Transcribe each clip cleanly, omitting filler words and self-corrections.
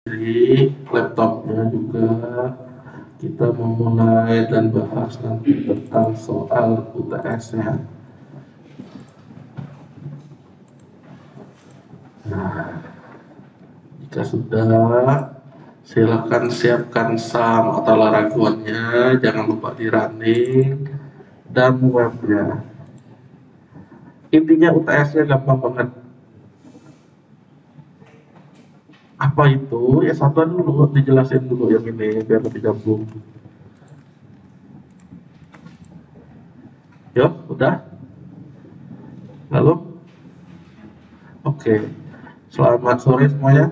Jadi laptopnya juga kita memulai dan bahas nanti tentang soal UTS-nya. Nah, jika sudah, silakan siapkan SAM atau laragonnya, jangan lupa di running dan webnya. Intinya UTS-nya gampang banget. Apa itu? Ya satuan dulu, dijelasin dulu yang ini biar lebih gabung. Yuk, udah? Lalu? Oke. Selamat sore semuanya.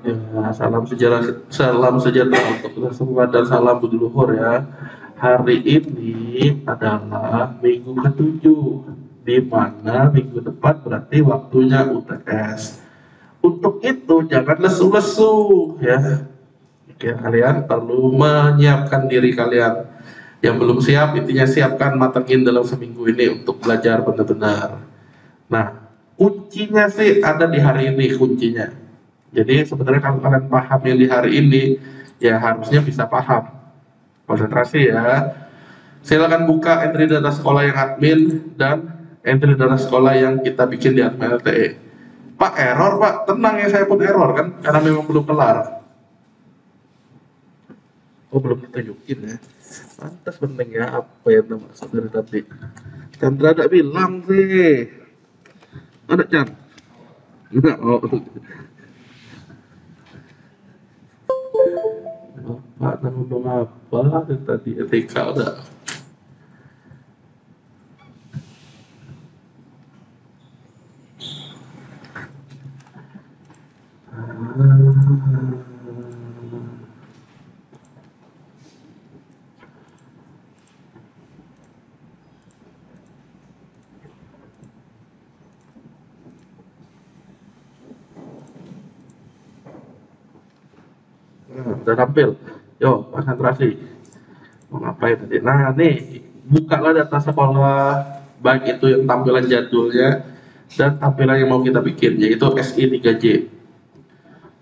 Ya, salam sejahtera untuk kita semua dan salam budi luhur ya. Hari ini adalah minggu ke-7, di mana minggu depan berarti waktunya UTS. Untuk itu jangan lesu-lesu ya. Oke, kalian perlu menyiapkan diri kalian. Yang belum siap, intinya siapkan matengin dalam seminggu ini untuk belajar benar-benar. Nah, kuncinya sih ada di hari ini kuncinya. Jadi sebenarnya kalau kalian paham yang di hari ini, ya harusnya bisa paham. Konsentrasi ya. Silakan buka entry data sekolah yang admin dan entry data sekolah yang kita bikin di admin LTE. Pak error pak, tenang ya saya pun error kan, karena memang belum kelar. Oh belum ditunjukin ya. Pantas penting ya apa yang maksud dari tadi. Chandra ada bilang sih. Ada Chan? Enggak. Oh. Bapak ngomong apa tadi etika udah. Udah tampil. Yo, konsentrasi. Mau ngapain tadi? Nah, nih, bukalah data sekolah, baik itu yang tampilan jadulnya dan tampilan yang mau kita bikin, yaitu SI3J.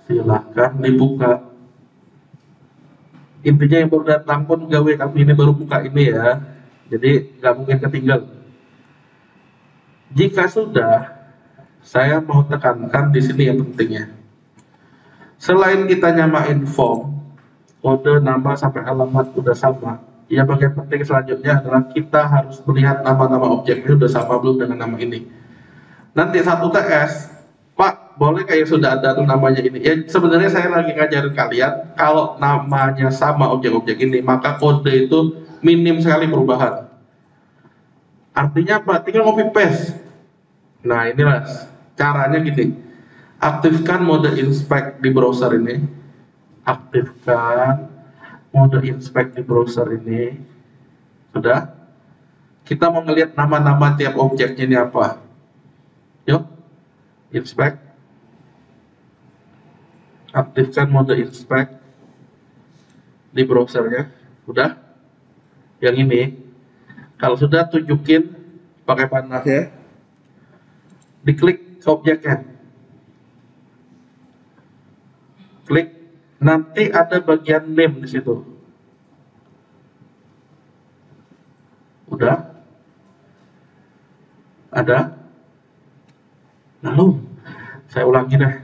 Silahkan dibuka. Intinya yang baru datang pun gawe kami ini baru buka ini ya. Jadi nggak mungkin ketinggal. Jika sudah, saya mau tekankan di sini yang pentingnya. Selain kita nyamain form, kode nama sampai alamat udah sama. Ya bagian penting selanjutnya adalah kita harus melihat nama-nama objeknya udah sama belum dengan nama ini. Nanti satu TS, Pak, boleh kayak sudah ada tuh namanya ini. Ya sebenarnya saya lagi ngajarin kalian kalau namanya sama objek-objek ini, maka kode itu minim sekali perubahan. Artinya apa? Tinggal copy paste. Nah inilah caranya gini. Aktifkan mode inspect di browser ini. Aktifkan mode inspect di browser ini. Sudah? Kita mau ngelihat nama-nama tiap objeknya ini apa. Yuk, inspect. Aktifkan mode inspect di browsernya. Udah? Yang ini. Kalau sudah, tunjukin pakai panah ya. Diklik ke objeknya. Klik. Nanti ada bagian name di situ. Udah? Ada? Lalu, saya ulangi deh.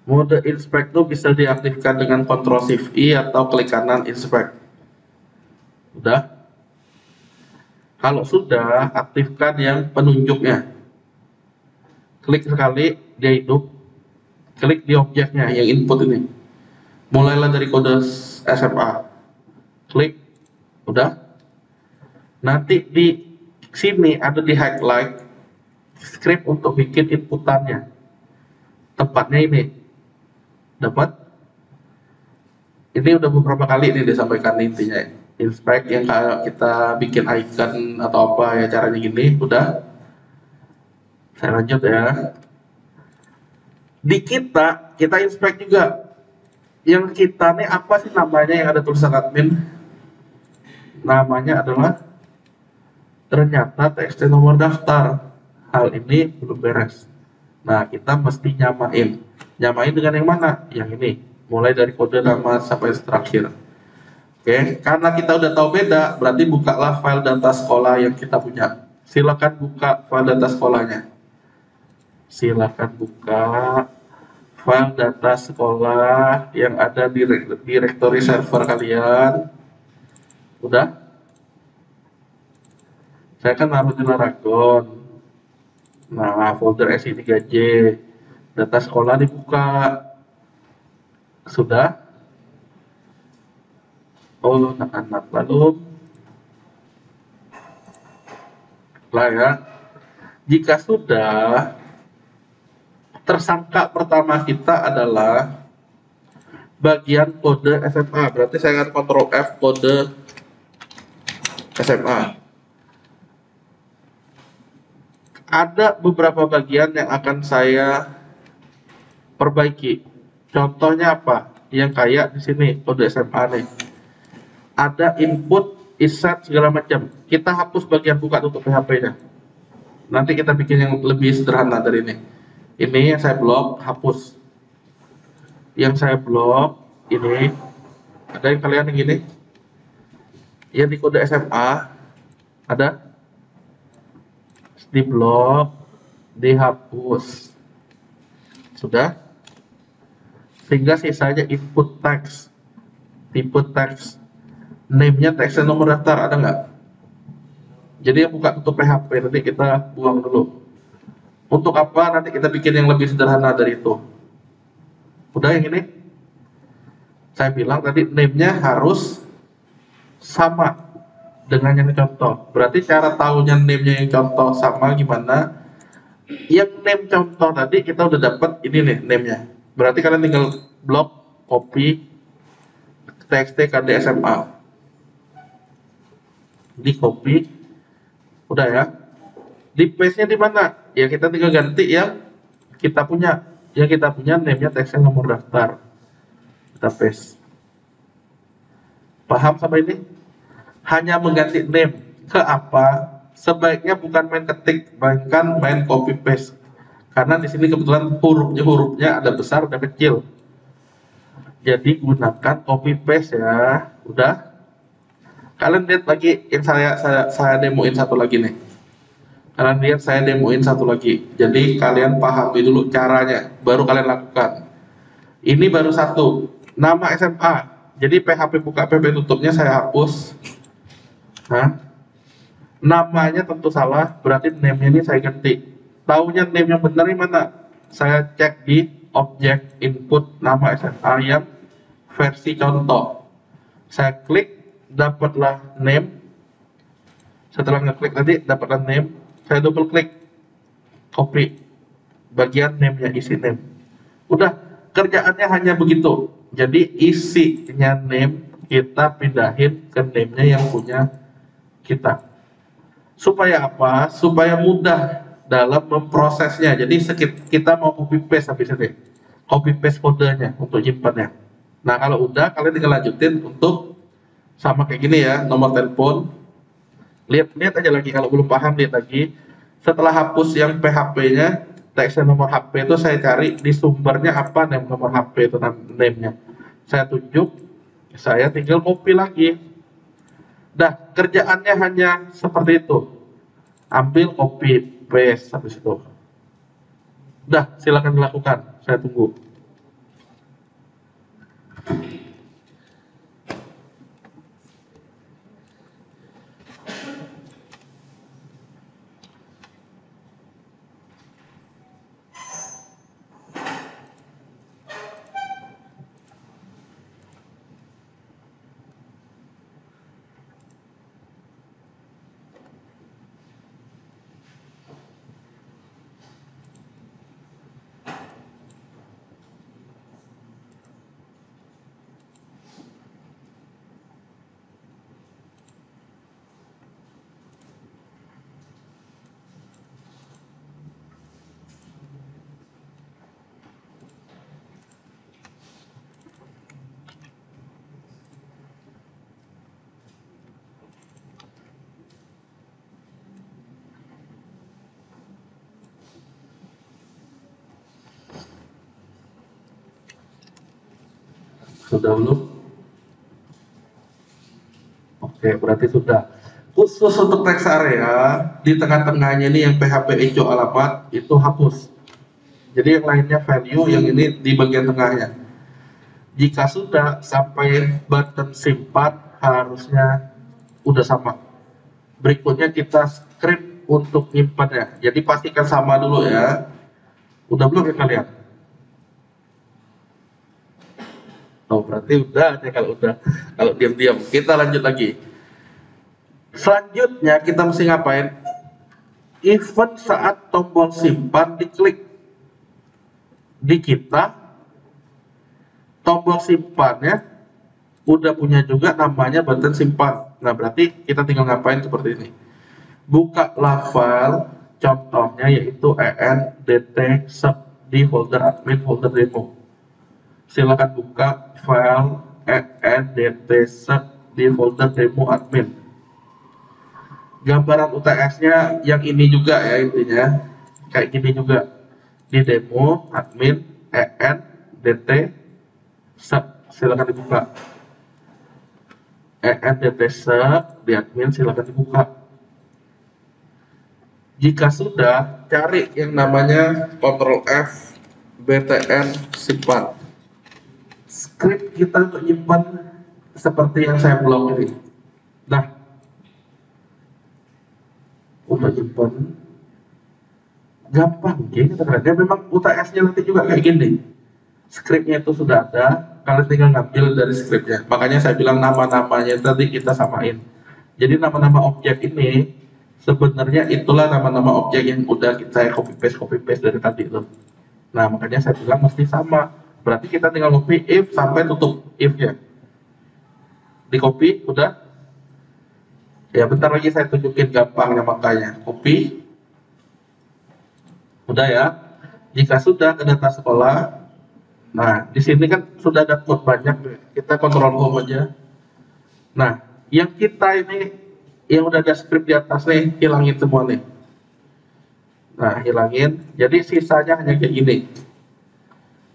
Mode inspect itu bisa diaktifkan dengan Ctrl Shift I atau klik kanan inspect. Udah? Kalau sudah, aktifkan yang penunjuknya. Klik sekali, dia hidup. Klik di objeknya yang input ini. Mulailah dari kode SMA. Klik. Udah? Nanti di sini ada di highlight script untuk bikin inputannya. Tempatnya ini. Dapat? Ini udah beberapa kali nih disampaikan intinya. Inspect yang kita bikin icon atau apa ya caranya gini. Udah? Saya lanjut ya. Di kita inspect juga. Yang kita nih apa sih namanya yang ada tulisan admin? Namanya adalah ternyata txt nomor daftar. hal ini belum beres. Nah, kita mesti nyamain. Nyamain dengan yang mana? Yang ini. Mulai dari kode nama sampai terakhir. Oke, karena kita udah tahu beda, berarti bukalah file data sekolah yang kita punya. Silakan buka file data sekolahnya. Silakan buka file data sekolah yang ada di directory server kalian. Udah? Saya kan naruh di Laragon. Nah, folder SI3J. Data sekolah dibuka. Sudah? Oh, anak-anak. Lalu, lah ya. Jika sudah, tersangka pertama kita adalah bagian kode SMA. Berarti saya akan Ctrl F kode SMA. Ada beberapa bagian yang akan saya perbaiki. Contohnya apa? Yang kayak di sini kode SMA nih. Ada input, isset segala macam. Kita hapus bagian buka tutup PHP-nya. Nanti kita bikin yang lebih sederhana dari ini. Ini yang saya blok, hapus. Yang saya blok ini. Ada yang kalian yang gini? Yang di kode SMA ada di blok, dihapus. Sudah? Sehingga sisanya input text. Input text. Name-nya teksnya nomor daftar ada nggak? Jadi yang buka tutup PHP nanti kita buang dulu. Untuk apa? Nanti kita bikin yang lebih sederhana dari itu. Udah yang ini? Saya bilang tadi name-nya harus sama dengan yang contoh. Berarti cara tahunya name-nya yang contoh sama gimana? Yang name contoh tadi kita udah dapat ini nih name-nya. Berarti kalian tinggal blok, copy, txt KDSMA. Di copy, udah ya. Di paste-nya di mana? Ya kita tinggal ganti yang kita punya. Yang kita punya name-nya teksnya nomor daftar. Kita paste. Paham sampai ini? Hanya mengganti name ke apa? Sebaiknya bukan main ketik, bahkan main copy paste. Karena di sini kebetulan hurufnya ada besar, ada kecil. Jadi gunakan copy paste ya. Udah. Kalian lihat lagi yang saya demoin satu lagi nih. Kalian lihat saya demoin satu lagi. Jadi kalian pahami dulu caranya, baru kalian lakukan. Ini baru satu. Nama SMA. Jadi PHP buka PHP tutupnya saya hapus. Nah, namanya tentu salah, berarti name-nya ini saya ganti. Taunya name yang benar ini mana? Saya cek di objek input nama SMA yang versi contoh. Saya klik, dapatlah name. Setelah ngeklik tadi, dapatlah name. Saya double klik, copy bagian name-nya, isi name. Udah, kerjaannya hanya begitu. Jadi isinya name kita pindahin ke name-nya yang punya kita. Supaya apa? Supaya mudah dalam memprosesnya. Jadi kita mau copy paste habis ini. Copy paste kodenya untuk nyimpannya. Nah, kalau udah kalian tinggal lanjutin untuk sama kayak gini ya, nomor telepon. Lihat aja lagi kalau belum paham, lihat lagi. Setelah hapus yang PHP-nya, teksnya nomor HP itu saya cari di sumbernya apa name nomor HP itu name-nya. Saya tunjuk, saya tinggal copy lagi. Dah, kerjaannya hanya seperti itu. Ambil copy paste habis itu. Dah, silakan dilakukan. Saya tunggu. Sudah belum? Oke, berarti sudah. Khusus untuk teks area, di tengah-tengahnya ini yang PHP hijau alamat, itu hapus. Jadi yang lainnya value, yang ini di bagian tengahnya. Jika sudah sampai button simpan, harusnya udah sama. Berikutnya kita script untuk nyimpannya. Jadi pastikan sama dulu ya. Udah belum ya kalian? Oh, berarti udah aja kalau udah. Kalau diam-diam, kita lanjut lagi. Selanjutnya kita mesti ngapain? Even saat tombol simpan diklik di kita, tombol simpannya udah punya juga namanya button simpan. Nah, berarti kita tinggal ngapain seperti ini. Bukalah file, contohnya yaitu endt sub di folder admin, folder demo. Silakan buka file endt sub di folder demo admin. Gambaran UTS-nya yang ini juga ya, intinya kayak gini juga, di demo admin endt sub, silakan dibuka. endt sub di admin, silakan dibuka. Jika sudah, cari yang namanya Ctrl F btn simpan. Script kita untuk nyimpan seperti yang saya blok ini. Nah, untuk nyimpan gampang, gitu kan? Dia memang UTS-nya nanti juga kayak gini. Scriptnya itu sudah ada, kalian tinggal ngambil dari scriptnya. Makanya saya bilang nama-namanya tadi kita samain. Jadi nama-nama objek ini sebenarnya itulah nama-nama objek yang udah saya copy paste dari tadi itu. Nah, makanya saya bilang mesti sama. Berarti kita tinggal copy if sampai tutup if-nya. Di copy, udah. Ya, bentar lagi saya tunjukin gampangnya, makanya copy. Udah ya. Jika sudah ke data sekolah, nah di sini kan sudah ada code banyak, kita kontrol home aja. Nah, yang kita ini yang udah ada script di atas nih, hilangin semua nih. Nah, hilangin. Jadi sisanya hanya kayak gini.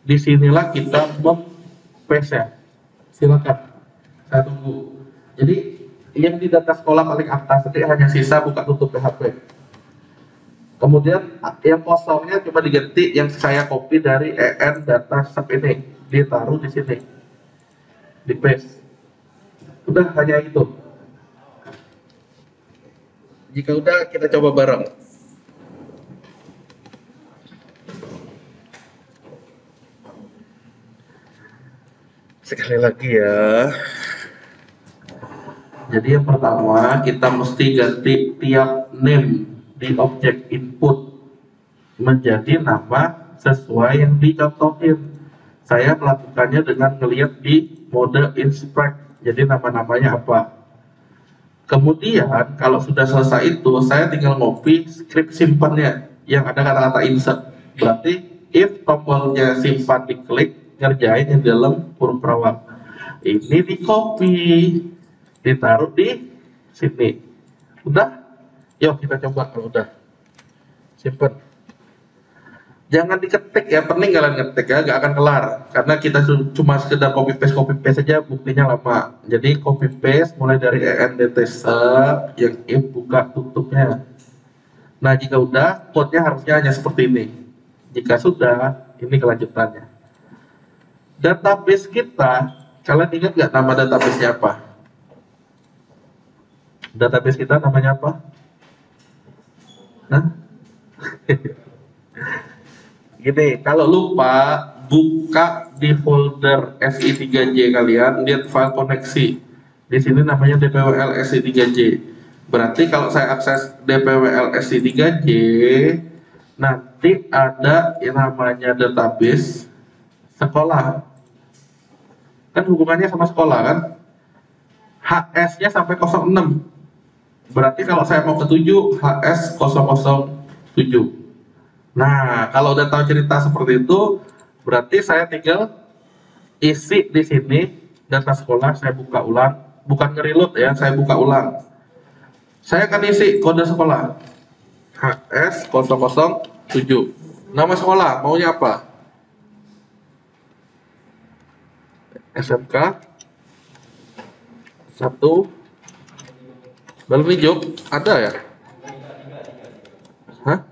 Disinilah kita paste ya. Silakan. Saya tunggu. Jadi yang di data sekolah paling atas itu hanya sisa buka tutup PHP. Kemudian yang kosongnya coba diganti yang saya copy dari en data sub ini, ditaruh di sini, di paste. Udah, hanya itu. Jika udah, kita coba bareng. Sekali lagi ya. Jadi yang pertama kita mesti ganti tiap name di objek input menjadi nama sesuai yang dicontohin. Saya melakukannya dengan melihat di mode inspect. Jadi nama-namanya apa. Kemudian kalau sudah selesai itu, saya tinggal ngopi script simpannya yang ada kata-kata insert. Berarti if tombolnya simpan diklik, ngerjain yang dalam huruf perawat. Ini di copy, ditaruh di sini. Udah? Yuk kita coba kalau udah. Simpan. Jangan diketik ya, penting kalian ngetik ya, gak akan kelar. Karena kita cuma sekedar copy paste saja, buktinya lama. Jadi copy paste mulai dari endt sub yang if buka tutupnya. Nah, jika udah, code-nya harusnya hanya seperti ini. Jika sudah, ini kelanjutannya. Database kita, kalian ingat nggak nama database-nya apa? Database kita namanya apa? Hah? Gini, kalau lupa, buka di folder SI3J kalian, lihat file koneksi. Di sini namanya dpwl SI3J. Berarti kalau saya akses dpwl SI3J, nanti ada yang namanya database sekolah. Kan hubungannya sama sekolah kan? HS-nya sampai 06. Berarti kalau saya mau ke 7, HS 007. Nah, kalau udah tahu cerita seperti itu, berarti saya tinggal isi di sini data sekolah, saya buka ulang, bukan nge-reload ya, saya buka ulang. Saya akan isi kode sekolah HS 007. Nama sekolah maunya apa? SMK 1 balon hijau ada ya? Hah?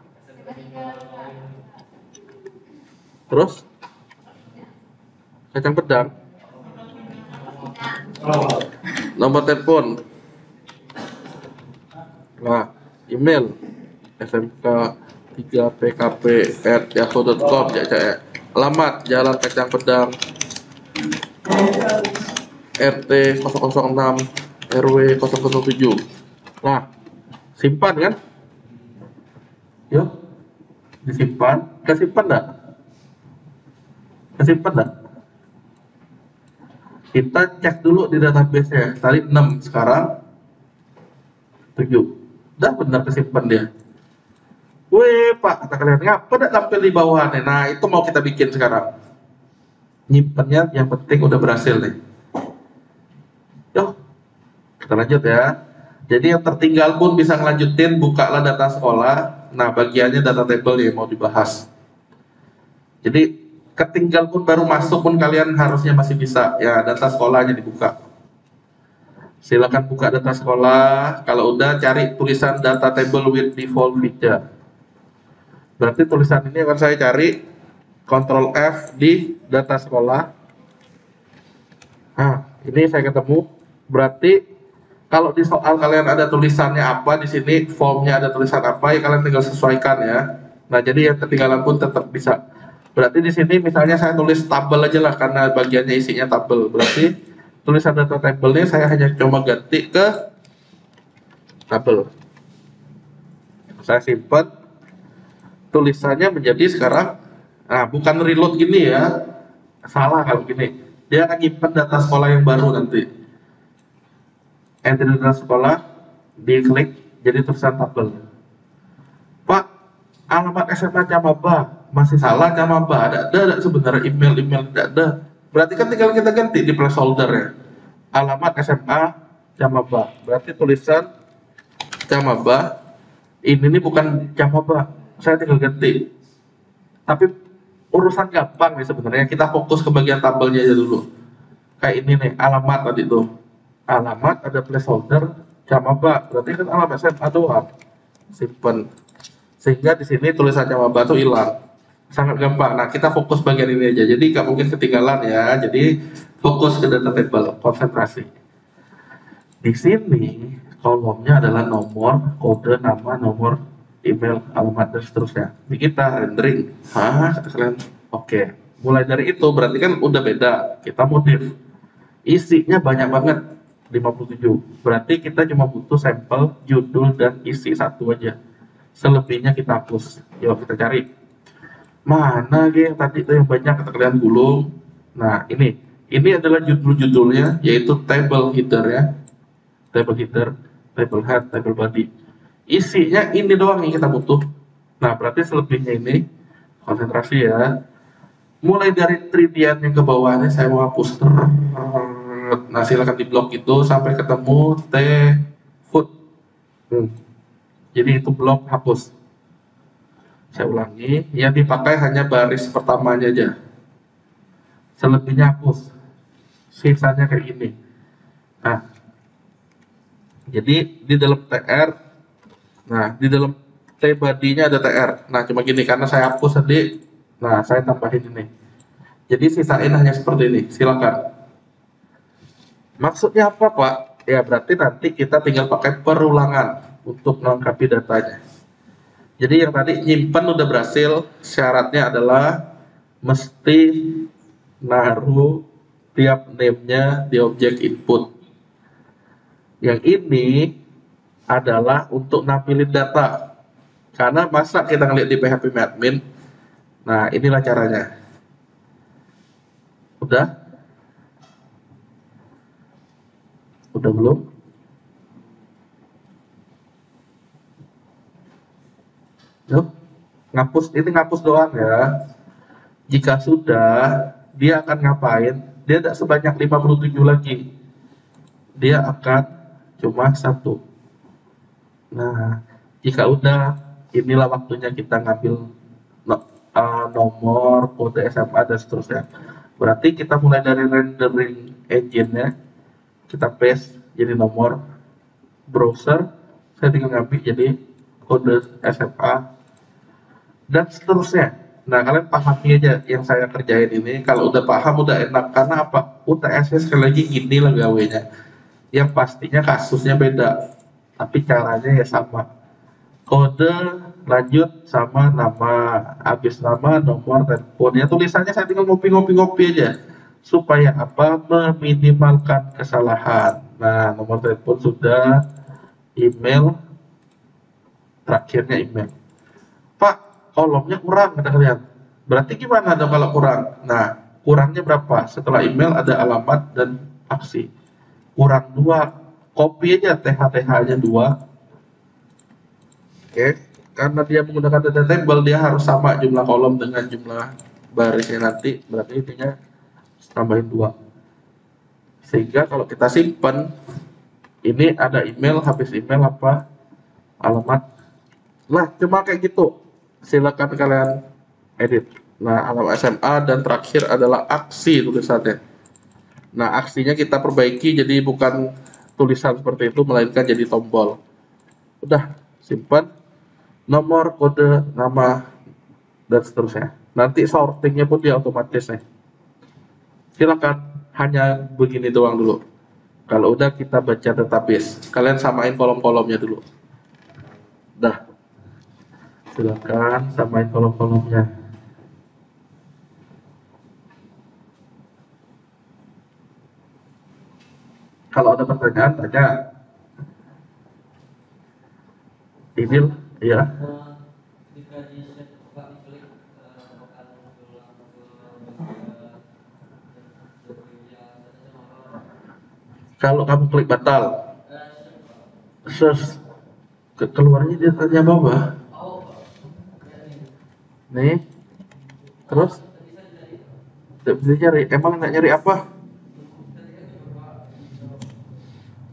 Terus kacang pedang, nomor telepon, nah email smk 3 pkp@yahoo.com, alamat Jalan Kacang Pedang, RT 006 RW 007. Nah, simpan kan? Yuk, disimpan. Kesimpan enggak? Kesimpan enggak? Kita cek dulu di database nya. Tadi 6, sekarang 7. Udah benar kesimpan dia. Wih Pak, kata kalian, ngapa enggak tampil di bawah nih? Nah, itu mau kita bikin sekarang. Nyimpennya yang penting udah berhasil nih. Yuk, kita lanjut ya. Jadi yang tertinggal pun bisa ngelanjutin, bukalah data sekolah. Nah, bagiannya data table nih mau dibahas. Jadi ketinggal pun baru masuk pun kalian harusnya masih bisa ya, data sekolahnya dibuka. Silakan buka data sekolah. Kalau udah, cari tulisan data table with default feature. Berarti tulisan ini akan saya cari, Ctrl F di data sekolah. Nah, ini saya ketemu. Berarti kalau di soal kalian ada tulisannya apa di sini, formnya ada tulisan apa, ya kalian tinggal sesuaikan ya. Nah, jadi yang ketinggalan pun tetap bisa. Berarti di sini misalnya saya tulis tabel aja lah karena bagiannya isinya tabel. Berarti tulisan data tabelnya saya hanya coba ganti ke tabel. Saya simpan. Tulisannya menjadi sekarang, nah bukan reload gini ya. Salah kalau gini. Dia akan nyimpan data sekolah yang baru nanti. Enter data sekolah, diklik jadi tulisan tabel. Pak, alamat SMA Camaba masih salah, Camaba ada sebenarnya, email tidak ada. Berarti kan tinggal kita ganti di placeholder ya. Alamat SMA Camaba, berarti tulisan Camaba ini bukan Camaba, saya tinggal ganti. Tapi urusan gampang nih sebenarnya, kita fokus ke bagian tabelnya aja dulu. Kayak ini nih, alamat tadi tuh. Alamat ada placeholder Camaba, berarti kan alamat SMA doang. Simpen. Sehingga di sini tulisan Camaba tuh hilang. Sangat gampang. Nah, kita fokus bagian ini aja. Jadi nggak mungkin ketinggalan ya. Jadi fokus ke data table, konsentrasi. Di sini kolomnya adalah nomor, kode, nama, nomor, email, alamat dan seterusnya. Ini kita rendering. Kata kalian, oke. Mulai dari itu berarti kan udah beda. Kita modif. Isinya banyak banget. 57. Berarti kita cuma butuh sampel, judul, dan isi satu aja. Selebihnya kita hapus. Yuk kita cari. Mana yang tadi itu yang banyak kata kalian gulung. Nah ini adalah judul-judulnya, yaitu table header ya. Table header, table head, table body. Isinya ini doang yang kita butuh. Nah berarti selebihnya ini konsentrasi ya. Mulai dari tridian yang ke bawahnya saya mau hapus. Nah silakan di blok itu sampai ketemu T foot. Jadi itu blok hapus. Saya ulangi, yang dipakai hanya baris pertamanya aja. Selebihnya hapus. Sisanya kayak gini. Nah, jadi di dalam TR, nah di dalam T body-nya ada TR. Nah cuma gini karena saya hapus tadi. Nah saya tambahin ini. Jadi sisain hanya seperti ini. Silakan. Maksudnya apa Pak? Ya berarti nanti kita tinggal pakai perulangan untuk melengkapi datanya. Jadi yang tadi nyimpen udah berhasil, syaratnya adalah mesti naruh tiap name-nya di objek input. Yang ini adalah untuk nampilin data. Karena masa kita ngeliat di PHP admin. Nah inilah caranya. Udah? Udah belum? Yuk, ini ngapus doang ya. Jika sudah, dia akan ngapain? Dia tidak sebanyak 57 lagi. Dia akan cuma 1. Nah, jika udah, inilah waktunya kita ngambil nomor, kode SMA dan seterusnya. Berarti kita mulai dari rendering engine-nya, kita paste jadi nomor browser, saya tinggal ngambil jadi kode SMA dan seterusnya. Nah, kalian pahami aja yang saya kerjain ini. Kalau udah paham, udah enak. Karena apa? UTS-nya sekali lagi gini lah gawe-nya. Yang pastinya kasusnya beda, tapi caranya ya sama. Kode lanjut sama nama, habis nama, nomor telepon. Ya tulisannya saya tinggal ngopi-ngopi aja. Supaya apa? Meminimalkan kesalahan. Nah, nomor telepon sudah, email, terakhirnya email. Pak, kolomnya kurang kata kalian. Berarti gimana dong kalau kurang? Nah, kurangnya berapa? Setelah email ada alamat dan aksi. Kurang dua, copy aja TH-TH-nya dua. Oke, karena dia menggunakan data table, dia harus sama jumlah kolom dengan jumlah barisnya nanti. Berarti intinya tambahin dua. Sehingga kalau kita simpan, ini ada email, habis email apa? Alamat. Nah, cuma kayak gitu. Silakan kalian edit. Nah, alamat SMA dan terakhir adalah aksi tulisannya. Nah, aksinya kita perbaiki jadi bukan tulisan seperti itu, melainkan jadi tombol. Udah, simpan nomor, kode, nama, dan seterusnya. Nanti sortingnya pun dia otomatis nih. Silakan, hanya begini doang dulu. Kalau udah kita baca database, kalian samain kolom-kolomnya dulu. Dah, silakan samain kolom-kolomnya. Kalau ada pertanyaan, tanya. Ini, ya. Kalau kamu klik batal, search keluarnya dia tanya bawah. Nih, terus tidak bisa cari. Emang nak nyari apa?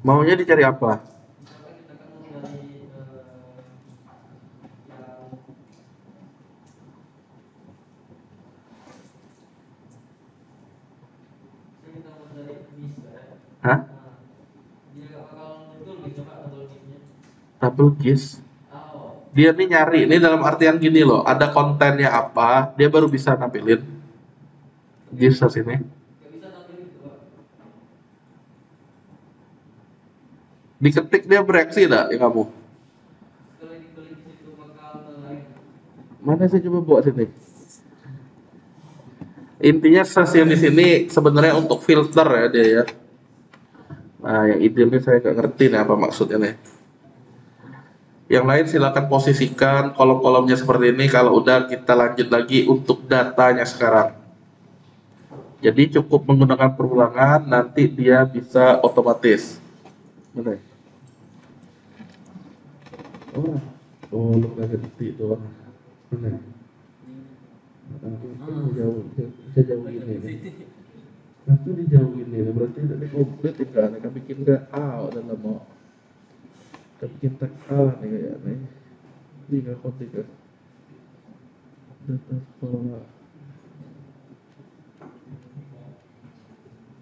Maunya dicari apa? Hah? Double kiss. Dia nih nyari, ini dalam artian gini loh, ada kontennya apa, dia baru bisa nampilin di search ini. Diketik dia bereaksi enggak ya kamu? Mana sih, coba buat sini. Intinya search yang di sini sebenarnya untuk filter ya dia ya. Nah, yang idealnya saya nggak ngerti nih apa maksudnya nih. Yang lain silakan posisikan kolom-kolomnya seperti ini. Kalau udah kita lanjut lagi untuk datanya sekarang. Jadi cukup menggunakan perulangan, nanti dia bisa otomatis. Mana? Oh, oh, lu nggak ngerti doang. Mana? Jauh, bisa jauh ini nih. Nanti dijauhin ini, berarti dari komplit ya kan? Kita bikin ke A dalam mau. Kita bikin tag A nih kayak nih. Di nggak kontik ya. Data sekolah.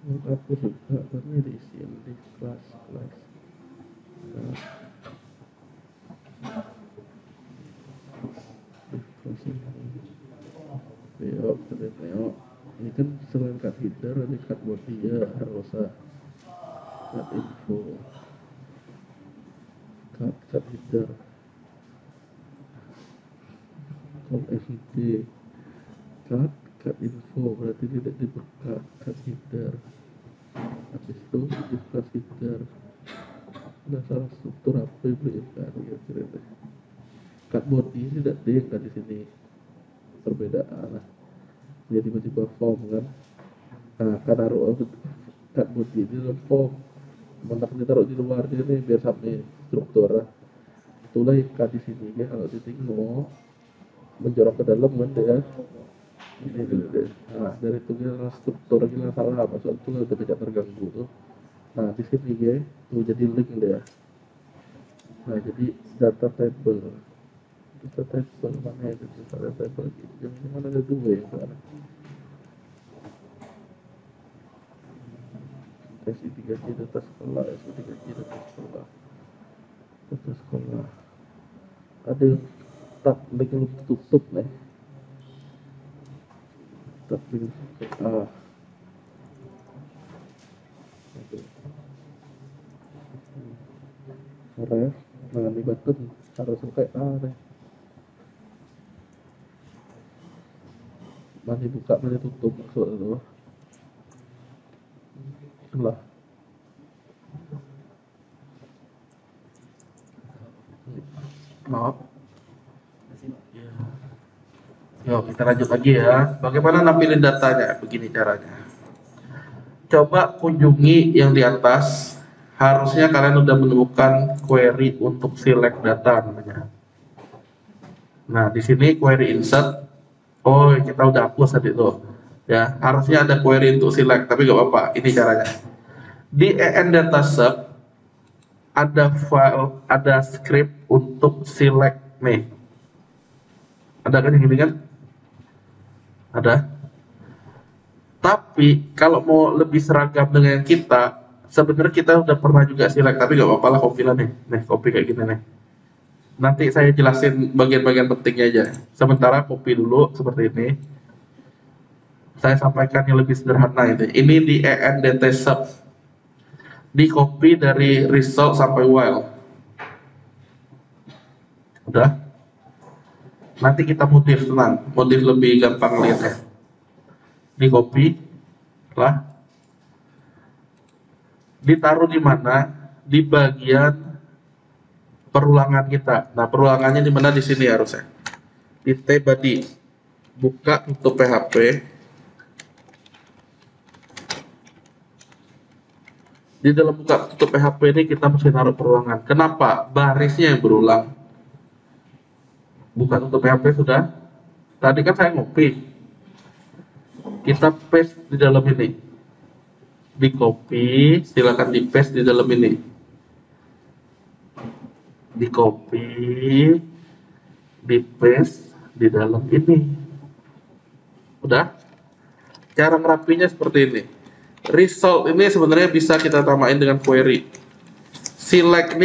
Mau aku juga karena diisi di kelas. Nah, Teo, Teo. Ini kan selain cut header, ada cut body ya, harus cut info, cut header, call FD, cut info, berarti tidak dibuka cut header. Habis itu dibuka header. Nah, salah struktur apa yang berikan kira-kira. Cut body tidak ada di sini, perbedaan lah. Dia tiba-tiba form kan. Nah, kan taruh cut body ini dalam form. Mana kita taruh di luar ini biar sampai struktur lah. Itulah yang cut di sini ya. Kalau ditinggal menjorok ke dalam kan ya. Ini dulu deh. Nah, dari itu kita struktur kita salah apa soal itu udah tidak terganggu tuh. Nah, di sini ya, tuh jadi link deh. Nah, jadi data table. Data table mana ya? Data table. Yang mana ada dua ya sekarang. SI3J data sekolah, SI3J data sekolah, ada yang tak bikin tutup nih, tak bikin tutup. Suara ya, jangan dibatun, harus pakai deh. Mana buka, mana tutup maksud itu. Lah. Maaf. Yuk kita lanjut lagi ya. Bagaimana nampilin datanya? Begini caranya. Coba kunjungi yang di atas. Harusnya kalian udah menemukan query untuk select data namanya. Nah di sini query insert. Oh kita udah hapus tadi tuh. Ya harusnya ada query untuk select, tapi gak apa-apa. Ini caranya. Di EN data sub ada file, ada script untuk select nih. Ada kan yang ini kan? Ada. Tapi kalau mau lebih seragam dengan kita, sebenarnya kita udah pernah juga select, tapi gak apa-apa lah, copy lah nih. Nih copy kayak gini nih. Nanti saya jelasin bagian-bagian pentingnya aja. Sementara copy dulu seperti ini. Saya sampaikan yang lebih sederhana itu. Ini di ENDT sub. Di copy dari result sampai while. Udah. Nanti kita modif, tenang. Modif lebih gampang lihatnya. Di copy lah. Ditaruh di mana? Di bagian perulangan kita. Nah, perulangannya di mana? Di sini harusnya. Di T body. Buka tutup PHP. Di dalam buka tutup PHP ini kita mesti taruh perulangan. Kenapa? Barisnya yang berulang. Buka tutup PHP sudah. Tadi kan saya ngopi. Kita paste di dalam ini. Di copy, silakan di paste di dalam ini. Di copy, di paste di dalam ini. Udah? Cara ngerapinya seperti ini. Result ini sebenarnya bisa kita tamain dengan query. Select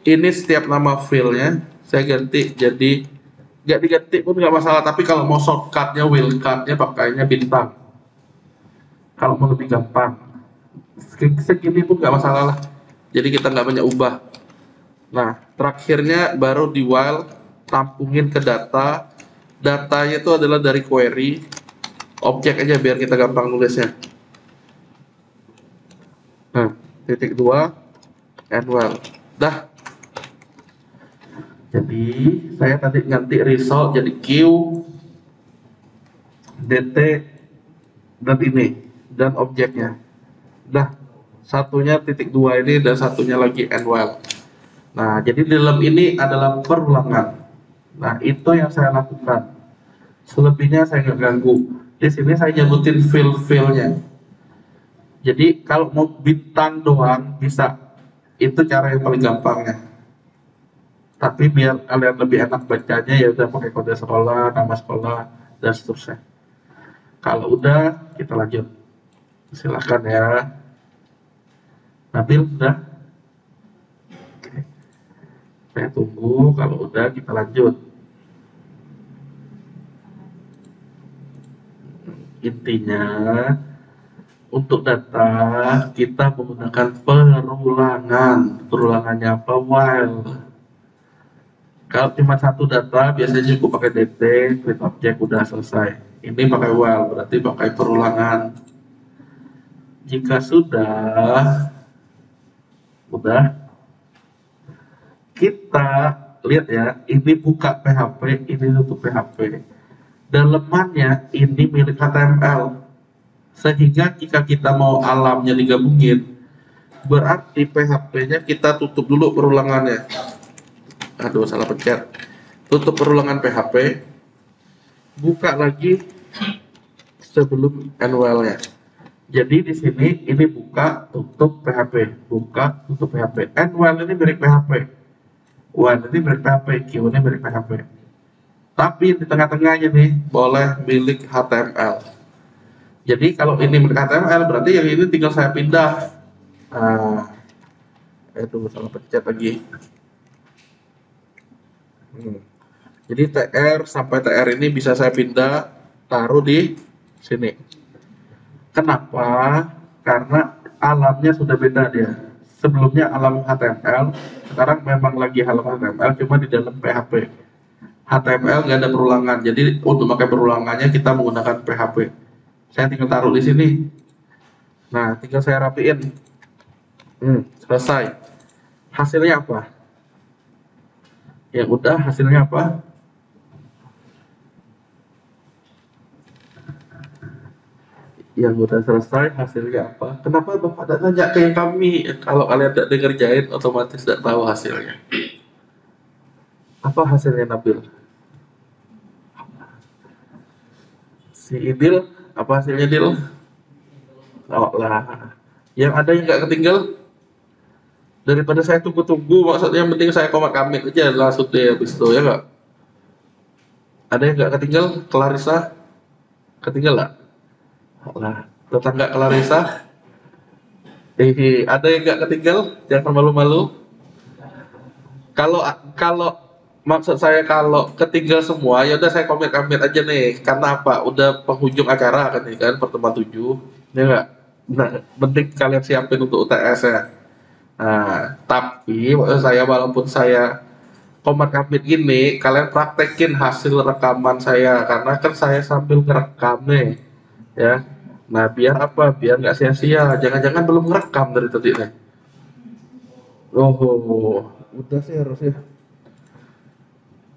ini setiap nama filenya saya ganti jadi, nggak diganti pun nggak masalah, tapi kalau mau shortcutnya, wildcardnya pakainya bintang. Kalau mau lebih gampang, segini pun nggak masalah lah. Jadi kita nggak banyak ubah. Nah, terakhirnya baru di while, tampungin ke data. Datanya itu adalah dari query. Objek aja biar kita gampang nulisnya. Nah, titik 2 and while. Dah. Jadi saya tadi ganti result jadi Q, DT, dan ini, dan objeknya. Dah, satunya titik 2 ini dan satunya lagi and while. Nah, jadi di dalam ini adalah perulangan. Nah, itu yang saya lakukan. Selebihnya saya nggak ganggu. Di sini saya nyebutin fill-fillnya. Jadi kalau mau bintang doang bisa. Itu cara yang paling gampangnya. Tapi biar kalian lebih enak bacanya ya udah pakai kode sekolah, nama sekolah, dan seterusnya. Kalau udah kita lanjut. Silakan ya. Nabil udah? Oke. Saya tunggu, kalau udah kita lanjut. Intinya untuk data kita menggunakan perulangan. Perulangannya apa? While. Kalau cuma satu data biasanya cukup pakai DT, create object, udah selesai. Ini pakai while, berarti pakai perulangan. Jika sudah, kita lihat ya, ini buka PHP, ini tutup PHP. Dalemannya ini milik HTML. Sehingga jika kita mau alamnya digabungin, berarti PHP-nya kita tutup dulu perulangannya. Aduh, salah pencet. Tutup perulangan PHP, buka lagi sebelum and while-nya. Jadi di sini ini buka tutup PHP, buka tutup PHP. And while ini milik PHP, while ini milik PHP, Q ini milik PHP. Tapi di tengah-tengahnya nih boleh milik HTML. Jadi kalau ini milik HTML berarti yang ini tinggal saya pindah. Nah, itu salah pencet lagi. Jadi TR sampai TR ini bisa saya pindah, taruh di sini. Kenapa? Karena alamnya sudah beda dia. Sebelumnya alam HTML, sekarang memang lagi alam HTML, cuma di dalam PHP. HTML nggak ada perulangan, jadi untuk pakai perulangannya kita menggunakan PHP. Saya tinggal taruh di sini. Nah, tinggal saya rapiin. Selesai. Hasilnya apa? Ya udah, hasilnya apa? Yang udah selesai hasilnya apa? Kenapa Bapak tidak nanya ke kami? Kalau kalian tidak ngerjain, otomatis tidak tahu hasilnya. Apa hasilnya Nabil? Si Idil, apa hasilnya Dil? Oh lah. Yang ada yang nggak ketinggal, daripada saya tunggu-tunggu, maksudnya yang penting saya komat kamit aja langsung deh habis itu ya nggak? Ada yang nggak ketinggal? Clarissa ketinggal nggak? Oh lah. Tetangga Clarissa, ada yang nggak ketinggal? Jangan malu-malu. Kalau kalau maksud saya kalau ketinggal semua, ya udah saya komit-komit aja nih. Karena apa? Udah penghujung acara kan ini kan pertemuan 7. Ya enggak? Nah, penting kalian siapin untuk UTS ya. Nah, tapi maksud saya walaupun saya komat kamit gini, kalian praktekin hasil rekaman saya karena kan saya sambil ngerekam nih, ya. Nah, biar apa? Biar nggak sia-sia. Jangan-jangan belum ngerekam dari tadi nih. Oh, udah sih harusnya.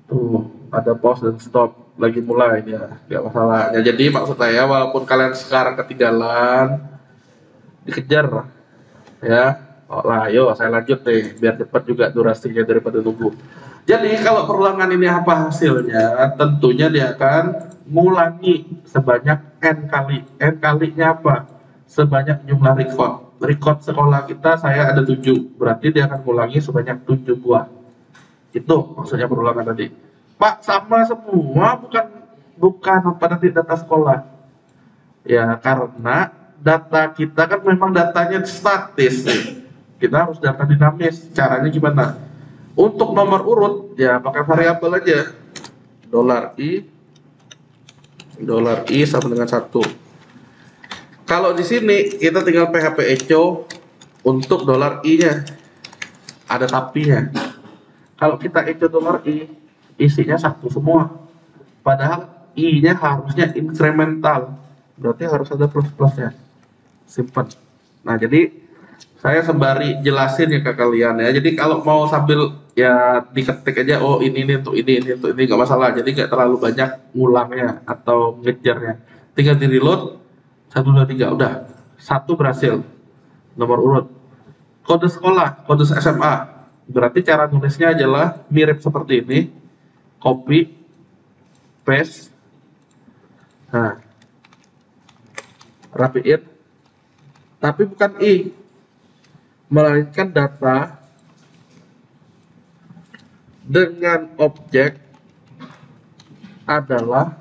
Tuh, ada pause dan stop lagi mulai ya, nggak masalah. Ya, jadi maksud saya walaupun kalian sekarang ketinggalan, dikejar ya. Oh lah, yuk saya lanjut deh, biar cepat juga durasinya daripada nunggu. Jadi kalau perulangan ini apa hasilnya? Tentunya dia akan mengulangi sebanyak n kali. N kalinya apa? Sebanyak jumlah record. Record sekolah kita saya ada 7, berarti dia akan mengulangi sebanyak 7 buah. Itu maksudnya perulangan tadi. Pak, sama semua, bukan bukan apa nanti data sekolah. Ya, karena data kita kan memang datanya statis. Kita harus data dinamis. Caranya gimana? Untuk nomor urut, ya pakai variabel aja. $i, sama dengan 1. Kalau di sini kita tinggal PHP echo untuk $i-nya. Ada tapinya. Kalau kita echo $i, isinya 1 semua. Padahal i-nya harusnya incremental, berarti harus ada plus-plusnya. Simpan. Nah, jadi saya sembari jelasin ya ke kalian ya. Jadi kalau mau sambil ya diketik aja, oh ini untuk ini untuk ini nggak masalah. Jadi nggak terlalu banyak ngulangnya atau ngejarnya. Tinggal di reload 1 2 3 udah. 1 berhasil. Nomor urut. Kode sekolah, kode SMA. Berarti cara nulisnya adalah mirip seperti ini. Copy, paste. Nah, rapiin. Tapi bukan i, melainkan data dengan objek adalah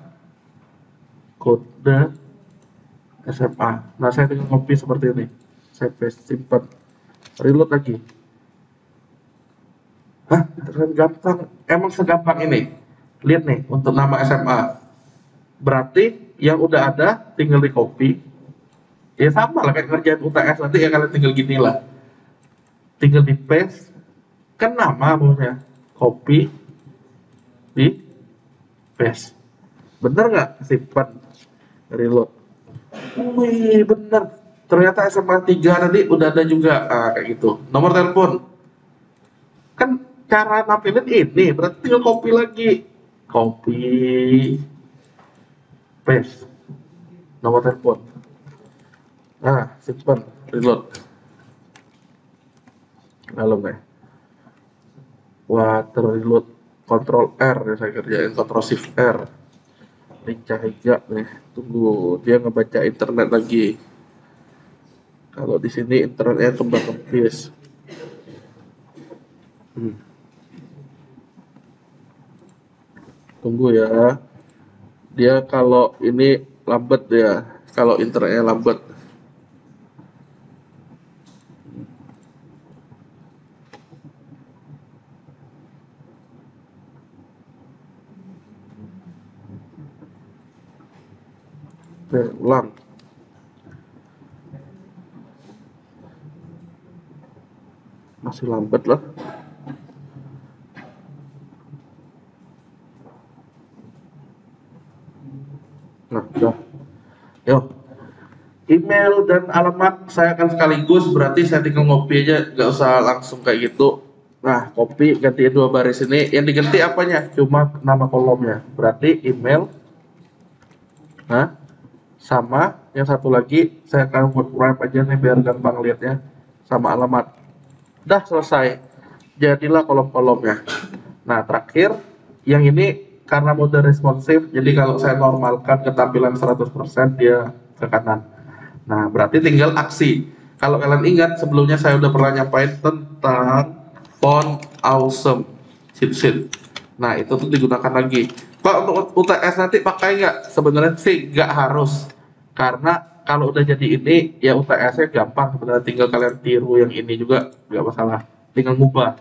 kode SMA. Nah, saya tinggal copy seperti ini. Saya paste, simpan. Reload lagi. Hah, terlalu gampang. Emang segampang ini? Lihat nih, untuk nama SMA. Berarti yang udah ada tinggal di copy. Ya sama lah kayak kerjaan UTS nanti ya, kalian tinggal gini lah. Tinggal di paste. Kan nama maunya. Copy, di paste. Bener nggak? Simpan. Reload. Wih, bener. Ternyata SMA 3 tadi udah ada juga. Ah, kayak gitu. Nomor telepon. Kan cara nampilin ini, berarti tinggal copy lagi. Copy, paste. Nomor telepon. Nah, simpan. Reload. Lalu nih. Water reload. Control R ya saya kerjain. Control Shift R. Ini cahaya nih. Tunggu, dia ngebaca internet lagi. Kalau di sini internetnya kembang kempis. Tunggu ya. Dia kalau ini lambat ya. Kalau internetnya lambat. Oke, ulang. Masih lambat lah. Nah, udah. Yo, email dan alamat saya akan sekaligus, berarti saya tinggal ngopi aja, nggak usah langsung kayak gitu. Nah, copy, gantiin 2 baris ini. Yang diganti apanya? Cuma nama kolomnya. Berarti email, nah, sama yang satu lagi saya akan buat wrap aja nih biar gampang lihatnya, sama alamat. Udah selesai. Jadilah kolom-kolomnya. Nah, terakhir yang ini karena mode responsif, jadi kalau saya normalkan ketampilan 100% dia ke kanan. Nah, berarti tinggal aksi. Kalau kalian ingat sebelumnya saya udah pernah nyampain tentang font awesome sheet. Nah, itu tuh digunakan lagi. Pak, untuk UTS nanti pakai nggak? Sebenarnya sih nggak harus, karena kalau udah jadi ini ya UTS-nya gampang sebenarnya, tinggal kalian tiru yang ini juga nggak masalah, tinggal ngubah.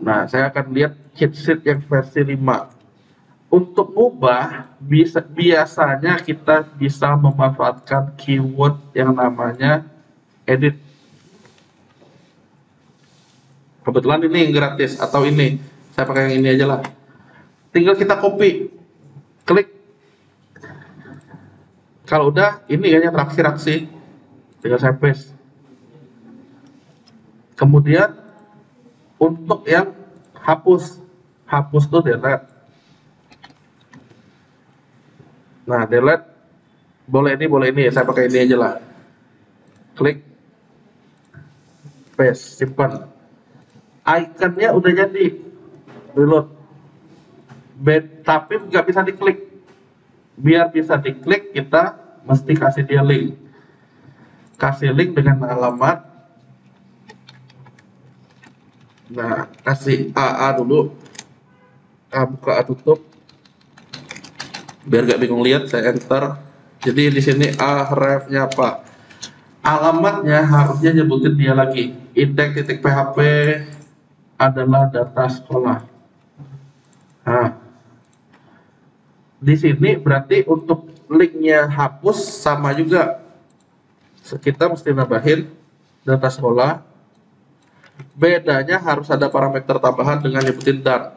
Nah, saya akan lihat cheat sheet yang versi 5. Untuk ngubah biasanya kita bisa memanfaatkan keyword yang namanya edit. Kebetulan ini yang gratis, atau ini saya pakai yang ini aja lah. Tinggal kita copy, klik. Kalau udah ini kayaknya terakhir aksi, tinggal saya paste. Kemudian untuk yang hapus tuh delete. Nah, delete boleh ini, saya pakai ini aja lah. Klik, paste, simpan. Ikonnya udah jadi, reload. Tapi nggak bisa diklik. Biar bisa diklik kita mesti kasih dia link. Kasih link dengan alamat. Nah, kasih AA dulu. A buka, A tutup. Biar gak bingung lihat, saya enter. Jadi di sini href-nya apa? Alamatnya harusnya nyebutin dia lagi. Index.php adalah data sekolah. Nah, di sini berarti untuk linknya hapus sama juga. Kita mesti nambahin data sekolah. Bedanya harus ada parameter tambahan dengan nyebutin dan.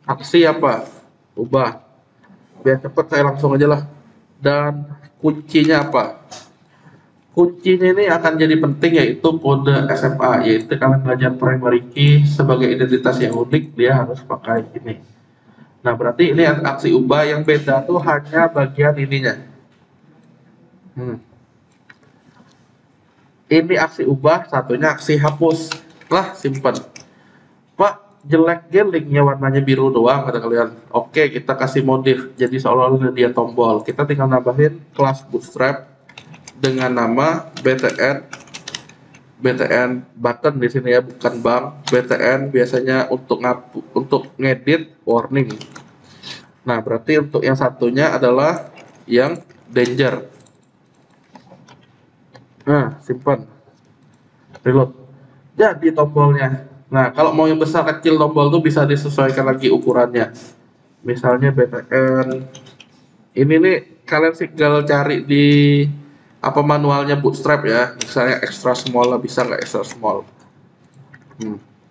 Aksi apa? Ubah. Biar cepet saya langsung aja lah. Dan kuncinya apa? Kuncinya ini akan jadi penting, yaitu kode SMA, yaitu kalian belajar primary key sebagai identitas yang unik, dia harus pakai ini. Nah, berarti ini aksi ubah, yang beda tuh hanya bagian ininya. Ini aksi ubah, satunya aksi hapus. Lah, simpan. Pak, jelek linknya warnanya biru doang kata kalian. Oke, kita kasih modif jadi seolah-olah dia tombol. Kita tinggal nambahin kelas bootstrap dengan nama BTN button di sini ya, bukan bank. BTN biasanya untuk ngedit warning. Nah, berarti untuk yang satunya adalah yang danger. Nah, simpan. Reload. Jadi tombolnya. Nah, kalau mau yang besar kecil tombol tuh bisa disesuaikan lagi ukurannya. Misalnya BTN. Ini nih kalian tinggal cari di apa manualnya Bootstrap ya. Misalnya extra small lah, bisa nggak extra small?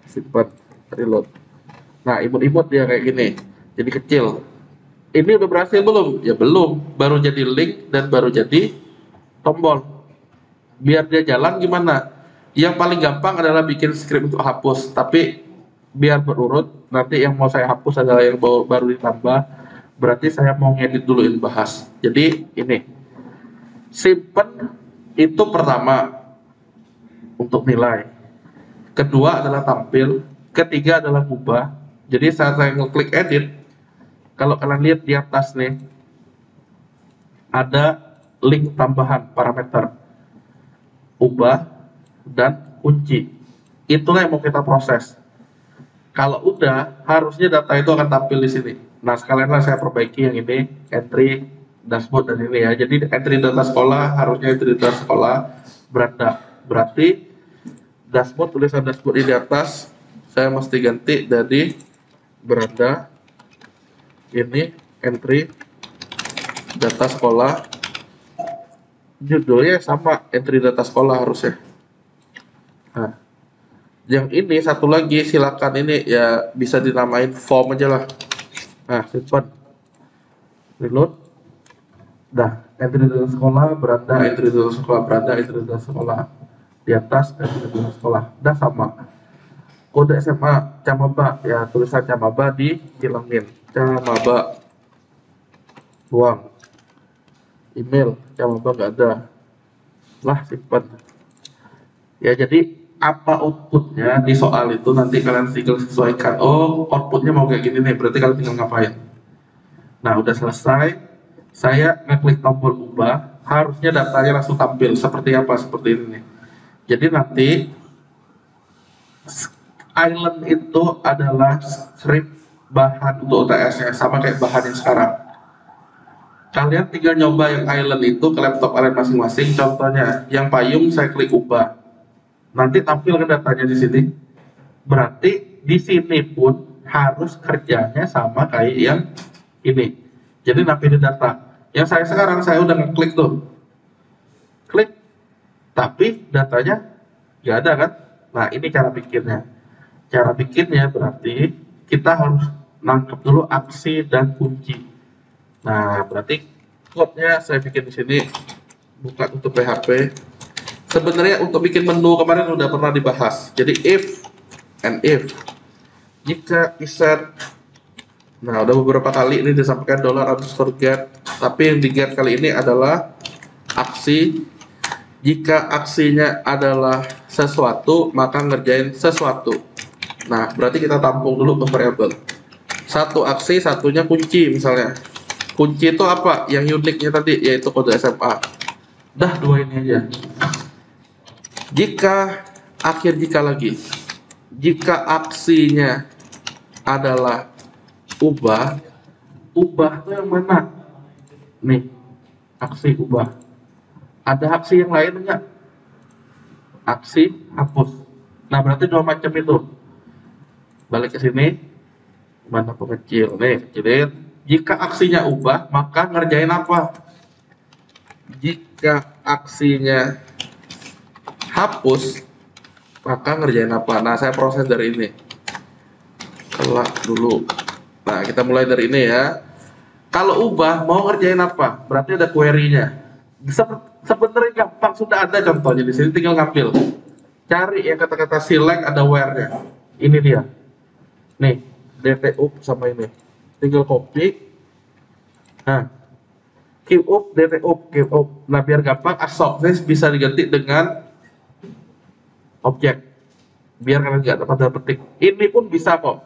Simpan, reload. Nah, imut-imut dia kayak gini. Jadi kecil. Ini udah berhasil belum? Ya belum. Baru jadi link dan baru jadi tombol. Biar dia jalan gimana? Yang paling gampang adalah bikin script untuk hapus, tapi biar berurut, nanti yang mau saya hapus adalah yang baru ditambah. Berarti saya mau ngedit dulu ini bahas. Jadi ini simpen itu pertama untuk nilai, kedua adalah tampil, ketiga adalah ubah. Jadi saat saya ngeklik edit, kalau kalian lihat di atas nih ada link tambahan parameter ubah dan kunci. Itulah yang mau kita proses. Kalau udah, harusnya data itu akan tampil di sini. Nah, sekalianlah saya perbaiki yang ini, entry dashboard dan ini ya. Jadi entry data sekolah harusnya entry data sekolah beranda. Berarti dashboard, tulisan dashboard di atas saya mesti ganti dari beranda ini entry data sekolah, judulnya sama, entry data sekolah harusnya. Nah, yang ini satu lagi silakan ini ya bisa dinamain form aja lah. Nah, simpan, reload. Dah, entry data sekolah, beranda, entry data sekolah, beranda, entry data sekolah. Di atas, entry data sekolah. Dah sama. Kode SMA, Camaba, ya tulisan Camaba dihilangin. Camaba, buang. Email, Camaba nggak ada. Lah, simpan. Ya, jadi apa outputnya di soal itu nanti kalian tinggal sesuaikan. Oh, outputnya mau kayak gini nih, berarti kalian tinggal ngapain. Nah, udah selesai. Saya ngeklik tombol ubah, harusnya datanya langsung tampil seperti apa, seperti ini nih. Jadi nanti island itu adalah script bahan untuk UTS-nya, sama kayak bahan yang sekarang. Kalian tinggal nyoba yang island itu ke laptop kalian masing-masing. Contohnya, yang payung saya klik ubah, nanti tampil kan datanya di sini. Berarti di sini pun harus kerjanya sama kayak yang ini. Jadi nampilin data. Yang saya sekarang saya udah ngeklik tuh, klik, tapi datanya nggak ada kan? Nah ini cara bikinnya. Cara bikinnya berarti kita harus nangkep dulu aksi dan kunci. Nah berarti code-nya saya bikin di sini. Buka untuk PHP. Sebenarnya untuk bikin menu kemarin udah pernah dibahas. Jadi if and if, jika iset. Nah udah beberapa kali ini disampaikan $_get, tapi yang di get kali ini adalah aksi. Jika aksinya adalah sesuatu, maka ngerjain sesuatu. Nah berarti kita tampung dulu ke variabel. Satu aksi, satunya kunci misalnya. Kunci itu apa? Yang uniknya tadi yaitu kode SMA. Dah dua ini aja. Jika akhir jika lagi, jika aksinya adalah ubah, ubah itu yang mana? Nih, aksi ubah. Ada aksi yang lain enggak? Aksi hapus. Nah berarti dua macam itu. Balik ke sini, mana pengecil? Nih, kecilin. Jika aksinya ubah, maka ngerjain apa? Jika aksinya hapus, maka ngerjain apa? Nah saya proses dari ini. Kelak dulu. Nah kita mulai dari ini ya. Kalau ubah mau ngerjain apa? Berarti ada query-nya. Sebenarnya gampang, sudah ada contohnya di sini, tinggal ngambil. Cari yang kata-kata select, ada where-nya. Ini dia. Nih, DT_up sama ini. Tinggal copy. Nah, keep_up, DT_up, keep_up. Nah, biar gampang, assoc_this bisa diganti dengan objek. Biar kalian nggak dapat petik. Ini pun bisa kok.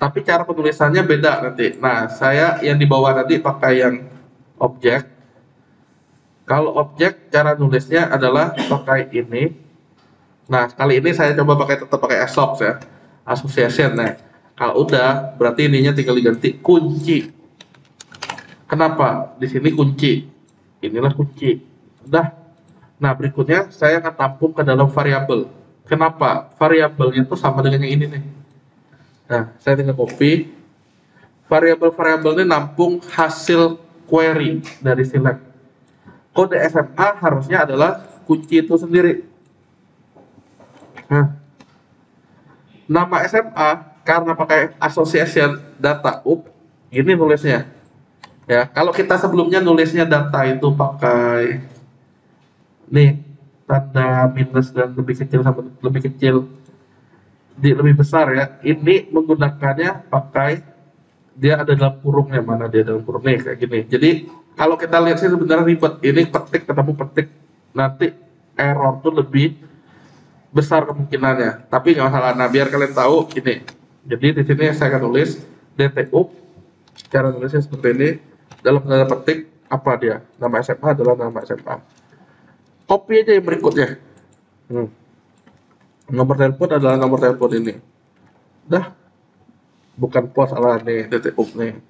Tapi cara penulisannya beda nanti. Nah, saya yang di bawah tadi pakai yang objek. Kalau objek, cara nulisnya adalah pakai ini. Nah, kali ini saya coba tetap pakai assoc ya, association. Nah, kalau udah, berarti ininya tinggal diganti kunci. Kenapa? Di sini kunci. Inilah kunci. Udah. Nah, berikutnya saya akan tampung ke dalam variabel. Kenapa? Variabelnya itu sama dengan yang ini nih. Nah, saya tinggal copy. Variabel-variabel ini nampung hasil query dari select. Kode SMA harusnya adalah kunci itu sendiri. Nah, nama SMA karena pakai association data up, ini nulisnya. Ya, kalau kita sebelumnya nulisnya data itu pakai nih tanda minus dan lebih kecil sama lebih kecil di lebih besar ya. Ini menggunakannya pakai dia ada dalam kurungnya, mana dia dalam kurung nih kayak gini. Jadi kalau kita lihat sih sebenarnya ribet. Ini petik ketemu petik, nanti error tuh lebih besar kemungkinannya. Tapi nggak masalah. Nah biar kalian tahu ini. Jadi di sini saya akan tulis DT_up. Cara nulisnya seperti ini. Dalam tanda petik apa dia? Nama SMA adalah nama SMA. Copy aja yang berikutnya. Nomor telepon adalah nomor telepon ini. Dah, bukan pos salah nih, DT_up nih.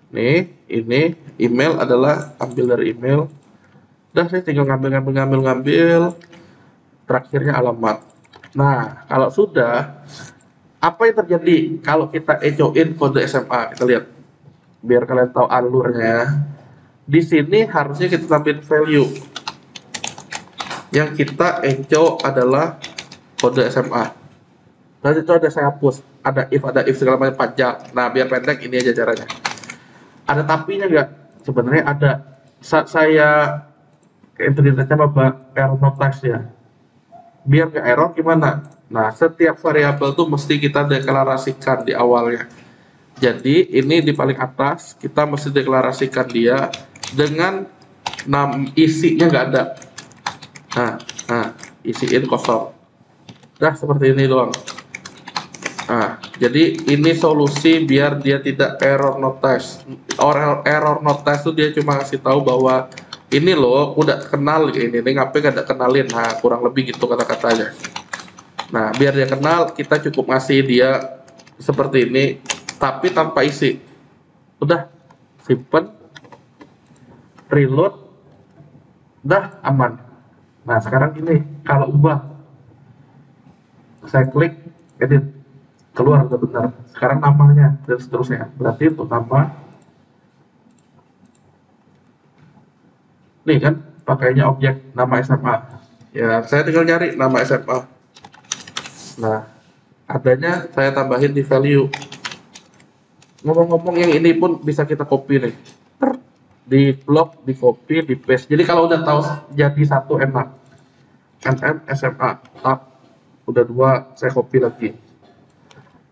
Nih, ini email adalah ambil dari email. Dah, saya tinggal ngambil. Terakhirnya alamat. Nah, kalau sudah, apa yang terjadi kalau kita ecoin kode SMA? Kita lihat, biar kalian tahu alurnya. Di sini harusnya kita tambahin value. Yang kita echo adalah kode SMA. Dan itu ada saya hapus. Ada if segala macam panjang. Nah, biar pendek ini aja caranya. Ada tapinya nggak? Sebenarnya ada. Saat saya internetnya apa error notice ya. Biar nggak error gimana? Nah, setiap variabel tuh mesti kita deklarasikan di awalnya. Jadi ini di paling atas kita mesti deklarasikan dia dengan isinya nggak ada. Nah, isiin kosong. Nah, seperti ini doang. Nah, jadi ini solusi biar dia tidak error notice. Error notice itu dia cuma kasih tahu bahwa ini loh udah kenal ini ngapain gak ada kenalin. Nah, kurang lebih gitu kata-katanya. Nah, biar dia kenal kita cukup ngasih dia seperti ini tapi tanpa isi. Udah simpen, reload, udah aman. Nah, sekarang gini, kalau ubah saya klik edit, keluar udah benar. Sekarang namanya dan seterusnya. Berarti untuk nama nih kan pakainya objek nama SMA. Ya, saya tinggal nyari nama SMA. Nah, adanya saya tambahin di value. Ngomong-ngomong yang ini pun bisa kita copy nih. Di blok, di copy, di paste. Jadi kalau udah tahu jadi satu enak. SMA tab udah dua saya copy lagi.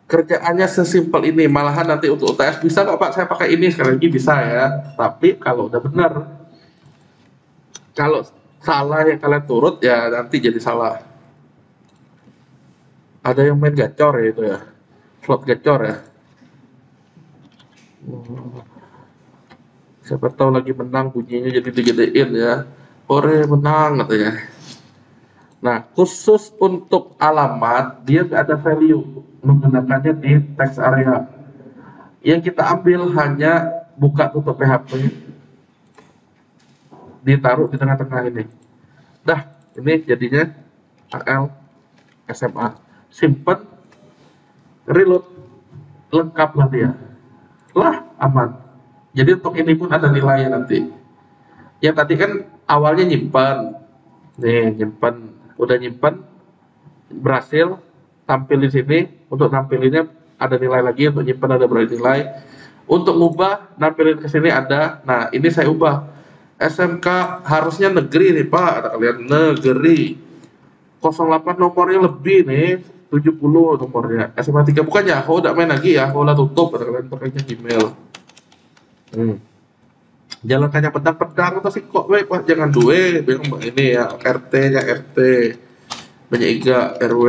Kerjaannya sesimpel ini, malahan nanti untuk UTS bisa nggak Pak saya pakai ini sekali lagi bisa ya, tapi kalau udah benar, kalau salah yang kalian turut ya nanti jadi salah. Ada yang main gacor ya itu ya, slot gacor ya. Siapa tahu lagi menang bunyinya jadi digedein ya, ore menang katanya. Nah, khusus untuk alamat dia nggak ada value, menggunakannya di text area. Yang kita ambil hanya buka tutup PHP, ditaruh di tengah-tengah ini. Dah, ini jadinya AL SMA. Simpen, reload, lengkap lah dia. Lah, aman. Jadi untuk ini pun ada nilainya nanti. Yang tadi kan awalnya nyimpan, nih nyimpan. Udah nyimpan, berhasil tampil di sini. Untuk nampilinnya ada nilai lagi, untuk nyimpan ada berapa nilai. Untuk ngubah nampilin ke sini ada. Nah, ini saya ubah. SMK harusnya negeri nih Pak, ada kalian negeri. 08 nomornya lebih nih, 70 nomornya. SMA 3 bukan Yahoo, udah main lagi Yahoo lah tutup, ada kalian pakainya Gmail. Jalan kanya pedang-pedang atau sih kok Pak jangan duwe, bilang ini ya RT-nya RT. Banyak iga RW.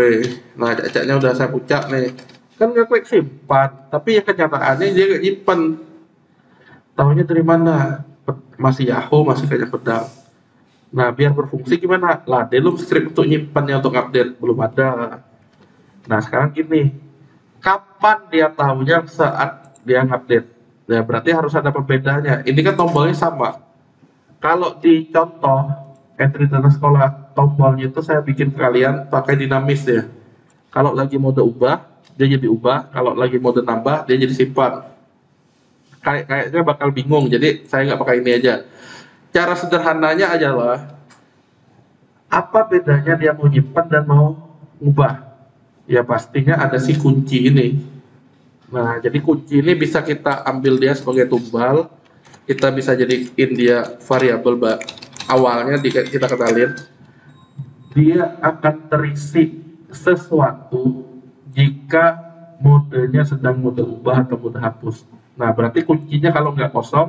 Nah, acaknya udah saya pucak nih. Kan nggak klik simpan, tapi ya kenyataannya dia nggak nyimpen. Tahunya dari mana? Masih Yahoo, masih kayak pedang. Nah, biar berfungsi gimana? Lah, delum script untuk nyimpannya untuk update belum ada. Nah, sekarang gini, kapan dia tahunya saat dia update? Ya, berarti harus ada pembedanya. Ini kan tombolnya sama. Kalau di contoh entry data sekolah, tombolnya itu saya bikin kalian pakai dinamis ya. Kalau lagi mode ubah, dia jadi ubah. Kalau lagi mode nambah, dia jadi simpan. Kayaknya bakal bingung, jadi saya nggak pakai ini aja. Cara sederhananya adalah apa bedanya dia mau nyimpan dan mau ubah? Ya pastinya ada si kunci ini. Nah, jadi kunci ini bisa kita ambil dia sebagai tumbal, kita bisa jadiin dia variabel awalnya kita kenalin. Dia akan terisi sesuatu jika modenya sedang mode ubah atau mode hapus. Nah, berarti kuncinya kalau nggak kosong,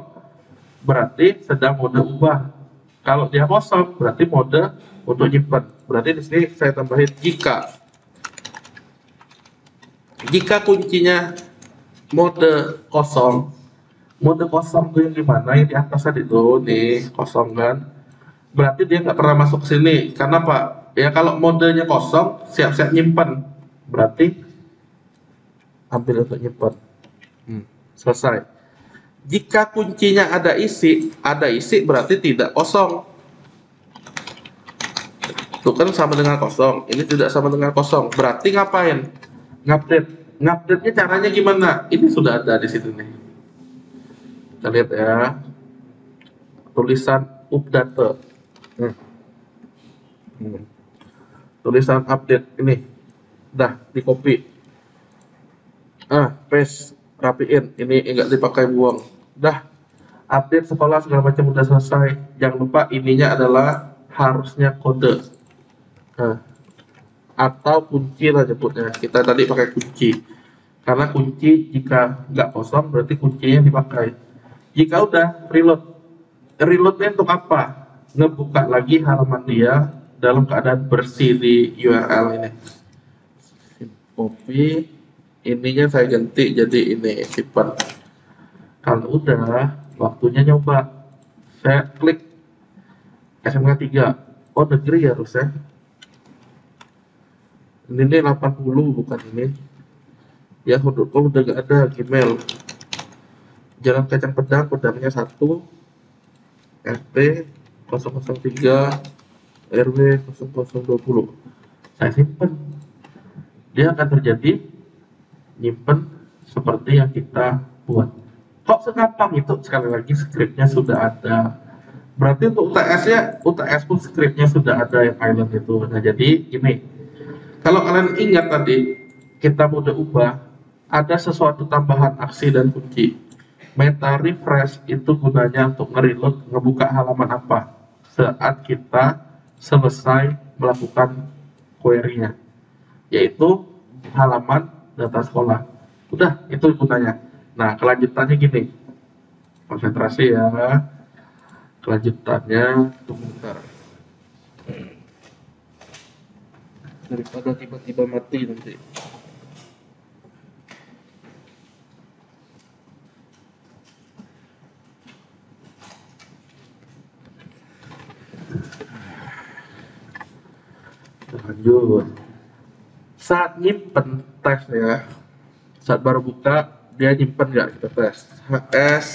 berarti sedang mode ubah. Kalau dia kosong, berarti mode untuk nyimpan. Berarti di sini saya tambahin jika. Jika kuncinya mode kosong itu yang dimana yang di atas tadi itu nih kosong kan, berarti dia nggak pernah masuk ke sini. Karena Pak ya kalau modenya kosong siap-siap nyimpan, berarti ambil untuk nyimpan. Selesai. Jika kuncinya ada isi berarti tidak kosong. Itu kan sama dengan kosong, ini tidak sama dengan kosong, berarti ngapain? Ngupdate-nya caranya gimana? Ini sudah ada di situ nih. Kita lihat ya. tulisan update. Tulisan update ini dah di copy, paste, rapiin, ini enggak dipakai, buang. Dah, update sekolah segala macam udah selesai. Jangan lupa ininya adalah harusnya kode, atau kunci lah nyebutnya. Kita tadi pakai kunci karena kunci jika nggak kosong berarti kuncinya dipakai. Jika udah reloadnya untuk apa? Ngebuka lagi halaman dia dalam keadaan bersih di URL ini. Copy, ininya saya ganti jadi ini simpan. Kalau udah waktunya nyoba, saya klik SMK 3. Oh, negeri ya harusnya. Ini 80 bukan ini. Yahoo.com udah gak ada. Gmail, Jalan Kacang Pedang, pedangnya 1, RT 003, RW 0020. Saya simpan. Dia akan terjadi nyimpen seperti yang kita buat. Kok segampang itu? Sekali lagi skripnya sudah ada. Berarti untuk UTS pun skripnya sudah ada yang island itu. Nah, jadi ini, kalau kalian ingat tadi kita udah ubah, ada sesuatu tambahan aksi dan kunci. Meta refresh itu gunanya untuk nge-reload, ngebuka halaman apa saat kita selesai melakukan query-nya, yaitu halaman data sekolah. Udah, itu gunanya. Nah, kelanjutannya gini, konsentrasi ya. Kelanjutannya, tunggu bentar, daripada tiba-tiba mati nanti. Lanjut. Saat nyimpen tes ya, saat baru buka dia nyimpen nggak, kita tes HS.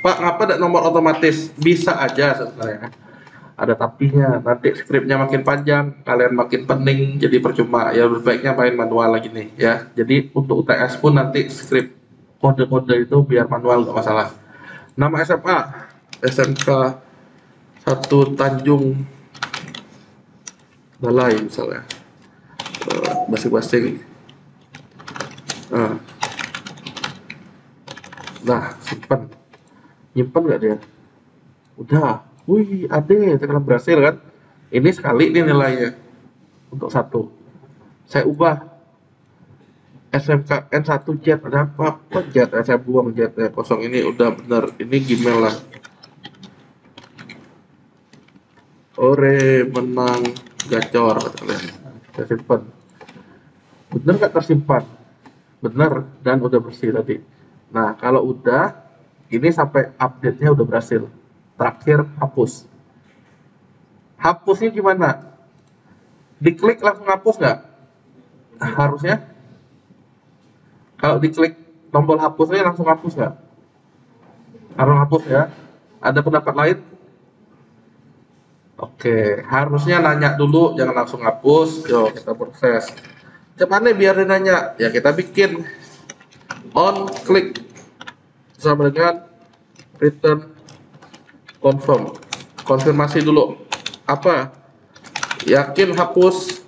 Pak, ngapa ada nomor otomatis? Bisa aja sebenarnya, ada tapinya. Nanti skripnya makin panjang, kalian makin pening, jadi percuma. Ya lebih baiknya main manual lagi nih ya. Jadi untuk UTS pun nanti skrip kode-kode itu biar manual, nggak masalah. Nama SMA SMK 1 Tanjung Balai misalnya, basing-basing. Nah, simpan. Nyimpan nggak dia? Udah. Wih, ade, sekarang berhasil kan? Ini sekali nih nilainya untuk 1. Saya ubah SMK N1 jet, ada apa jet? Saya buang jetnya kosong, ini udah bener. Ini Gmail lah. Ore menang gacor, saya simpan. Bener nggak tersimpan? Bener, dan udah bersih tadi. Nah, kalau udah, ini sampai update-nya udah berhasil. Terakhir, hapus. Hapusnya gimana? Diklik langsung hapus nggak? Harusnya. Kalau diklik tombol hapusnya langsung hapus nggak? Harus hapus ya. Ada pendapat lain? Oke, harusnya nanya dulu, jangan langsung hapus. Yuk, kita proses. Gimana biar dia nanya? Ya kita bikin on click sama dengan return confirm. Konfirmasi dulu. Apa? Yakin hapus?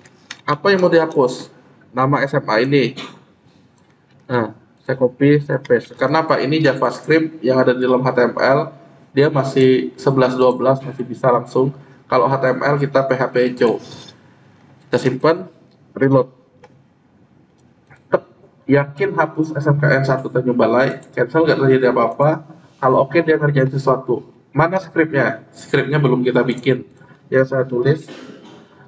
Apa yang mau dihapus? Nama SMA ini. Nah, saya copy, saya paste. Karena apa? Ini JavaScript yang ada di dalam HTML, dia masih 11-12, masih bisa langsung. Kalau HTML kita PHP echo. Kita simpan, reload. Yakin hapus SMKN 1 Tanjung Balai, cancel nggak terjadi apa-apa. Kalau oke, dia ngerjain sesuatu. Mana skripnya? Skripnya belum kita bikin. Ya saya tulis,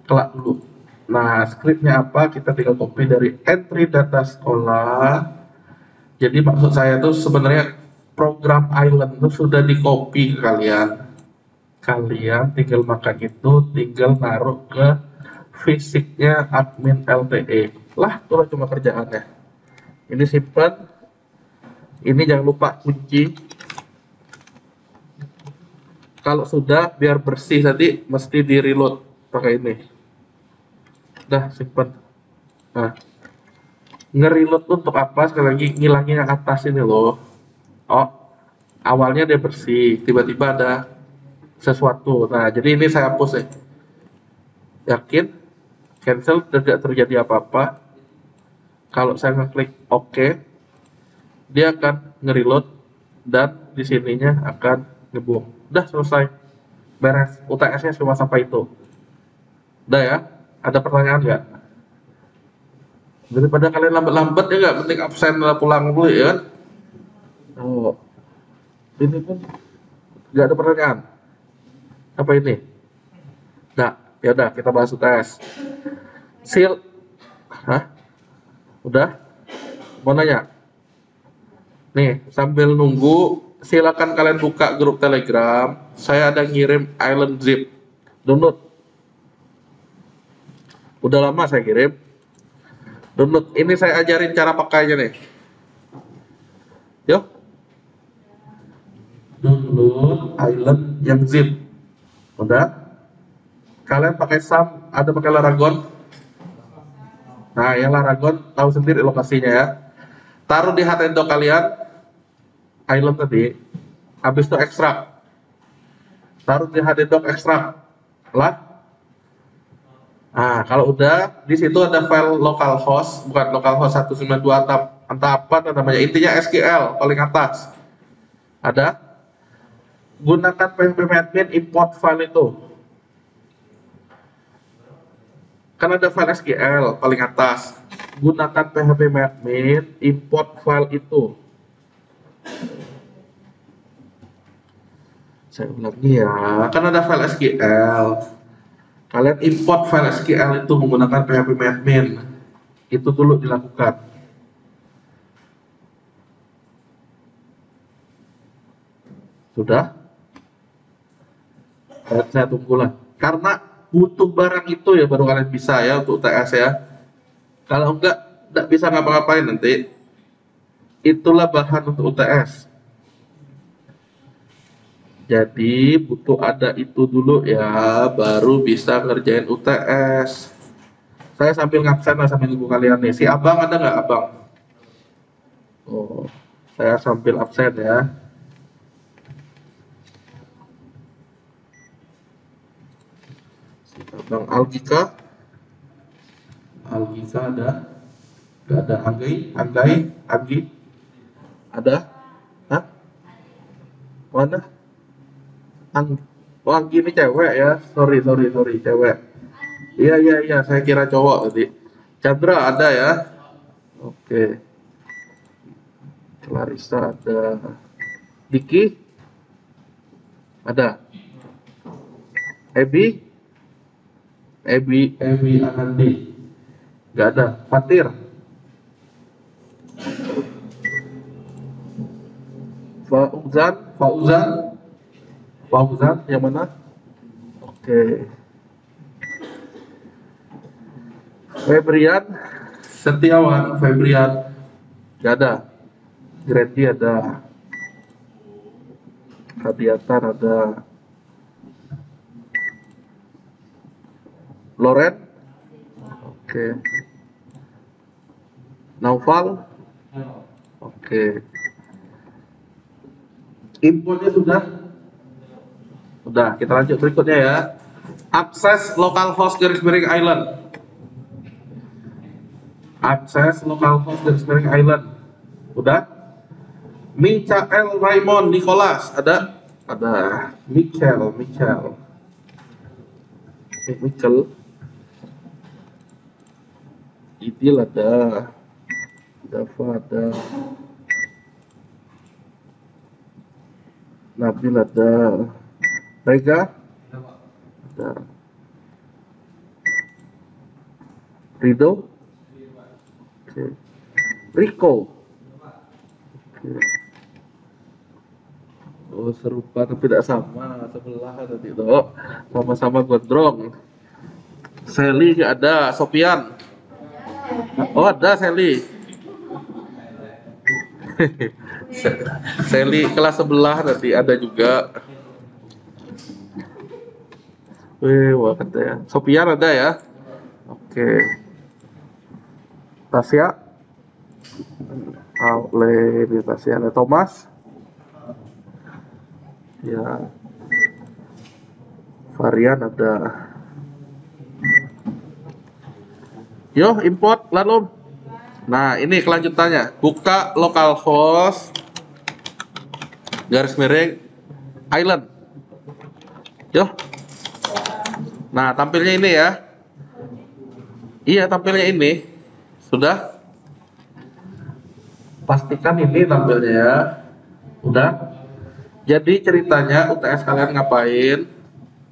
kelak dulu. Nah, skripnya apa? Kita tinggal copy dari entry data sekolah. Jadi maksud saya tuh sebenarnya program island itu sudah di copy ke kalian. Kalian tinggal makan itu, tinggal naruh ke fisiknya admin LTE. Lah, itulah cuma kerjaannya. Ini simpan. Ini jangan lupa kunci. Kalau sudah, biar bersih tadi mesti di reload pakai ini. Udah simpan. Nah, nge-reload untuk apa? Sekali lagi ngilangin yang atas ini loh. Oh, awalnya dia bersih, tiba-tiba ada sesuatu. Nah, jadi ini saya hapus nih. Yakin? Cancel, tidak terjadi apa-apa. Kalau saya ngeklik OK, dia akan nge-reload dan di sininya akan ngebom. Udah selesai. Beres. UTS-nya cuma sampai itu. Udah ya? Ada pertanyaan nggak? Daripada kalian lambat-lambat ya nggak, penting absen lah pulang dulu ya kan? Oh, ini pun nggak ada pertanyaan. Apa ini? Nah, ya udah kita bahas UTS. Sil, hah? Udah? Mau nanya? Nih, sambil nunggu, silakan kalian buka grup Telegram. Saya ada ngirim Island Zip. Download. Udah lama saya kirim. Download. Ini saya ajarin cara pakainya nih. Yuk. Download Island yang zip. Udah? Kalian pakai SAM, ada pakai Laragon? Nah, yang Laragon tahu sendiri lokasinya ya. Taruh di Hotendog kalian, Island tadi. Habis itu ekstrak. Taruh di Hotendog ekstrak. Lah. Nah, kalau udah di situ ada file localhost, bukan localhost 192 entah apa namanya. Intinya SQL paling atas. Ada? Gunakan php-admin import file itu. Kan ada file SQL paling atas. Gunakan php-admin import file itu. Saya ulangi ya, kan ada file SQL. Kalian import file SQL itu menggunakan php-admin. Itu dulu dilakukan. Sudah? Saya tunggulah. Karena butuh barang itu ya baru kalian bisa ya untuk UTS ya. Kalau enggak bisa ngapa-ngapain nanti. Itulah bahan untuk UTS. Jadi butuh ada itu dulu ya, baru bisa ngerjain UTS. Saya sambil ngabsen lah sambil nunggu kalian nih. Si abang ada nggak abang? Oh, saya sambil absen ya. Si abang Algika, Algika ada? Gak ada. Anggi, ada? Hah? Mana? Oh, Anggi ini cewek ya? Sorry, cewek. Iya, saya kira cowok tadi. Chandra ada ya? Oke. Clarissa ada. Diki ada. Ebi Anandi nggak ada. Fauzan yang mana? Oke. Febrian nggak ada. Grandi ada. Hadiatan ada. Loren, oke. Naufal, oke. Infonya sudah? Sudah, kita lanjut berikutnya ya. Akses localhost garis miring island. Akses localhost garis miring island. Udah? Michael Raymond Nicholas ada? Ada. Michael. Idil ada. Dava ada. Nabil ada. Rega ada. Rido, oke. Rico, oke. Oh, serupa tapi tidak sama, sebelah tadi itu. Sama-sama gondrong. Sally nggak ada. Sopian, oh ada Sally. Sally kelas sebelah tadi ada juga. Wah ada ya. Sopian ada ya. Oke. Tasya, Tasya ada. Thomas, ya. varian ada. Yo, import lalu. Nah, ini kelanjutannya. Buka localhost garis miring island. Yo. Nah, tampilnya ini ya. Iya, tampilnya ini. Sudah? Pastikan ini tampilnya ya. Udah? Jadi ceritanya UTS kalian ngapain?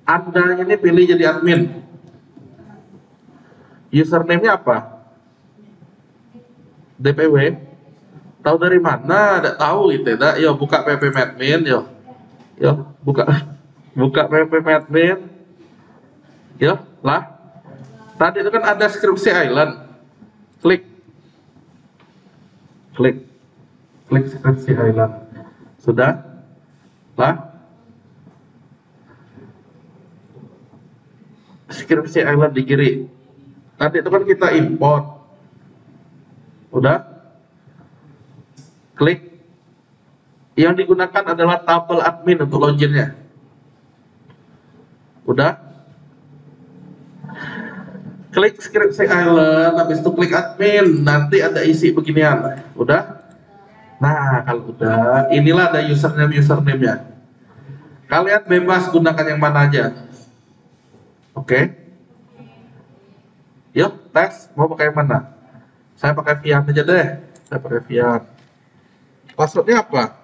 Anda ini pilih jadi admin. Username-nya apa? DPW. Tahu dari mana? Tidak tahu gitu ya. Yo, buka ppmadmin, yo. Yo, buka buka ppmadmin. Yo, lah. Tadi itu kan ada skripsi island. Klik. Klik. Klik skripsi island. Sudah? Lah. Skripsi island di kiri. Tadi itu kan kita import. Udah? Klik. Yang digunakan adalah tabel admin untuk loginnya. Udah? Klik skripsi island, habis itu klik admin, nanti ada isi beginian. Udah? Nah, kalau udah, inilah ada username-nya. Kalian bebas gunakan yang mana aja. Oke? Yuk, tes. Mau pakai yang mana? Saya pakai Vian aja deh. Saya pakai Vian. Passwordnya apa?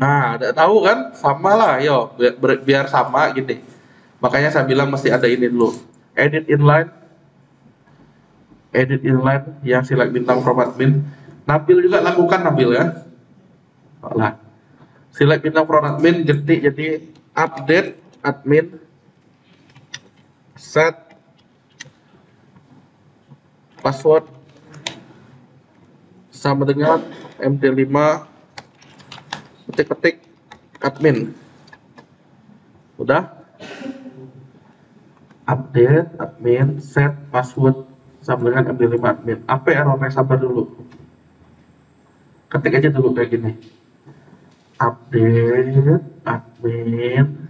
Nah, ada tahu kan? Sama lah, yo, biar sama gini. Makanya saya bilang mesti ada ini dulu. Edit inline yang select bintang from admin. Nabil juga lakukan, Nabil ya. Lah. Select bintang from admin, getik jadi update admin set password sama dengan MD5 ketik admin. Udah? Update admin set password sama dengan MD5 admin. Apa errornya? Sabar dulu. Ketik aja dulu kayak gini. Update admin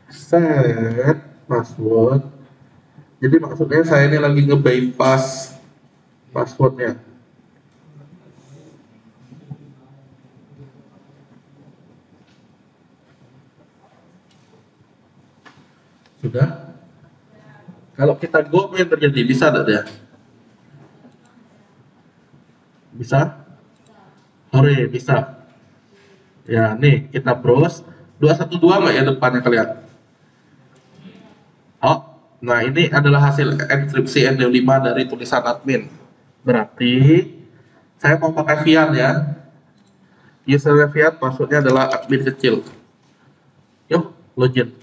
set password. Jadi maksudnya saya ini lagi nge-bypass passwordnya. Sudah? Kalau kita go, apa yang terjadi? Bisa tidak ya? Bisa? Hore, bisa. Ya, nih kita browse 212 nggak ya depannya kalian? Oh, nah ini adalah hasil enkripsi ND5 dari tulisan admin. Berarti saya mau pakai Vian ya. User Vian passwordnya adalah admin kecil. Yuk, login.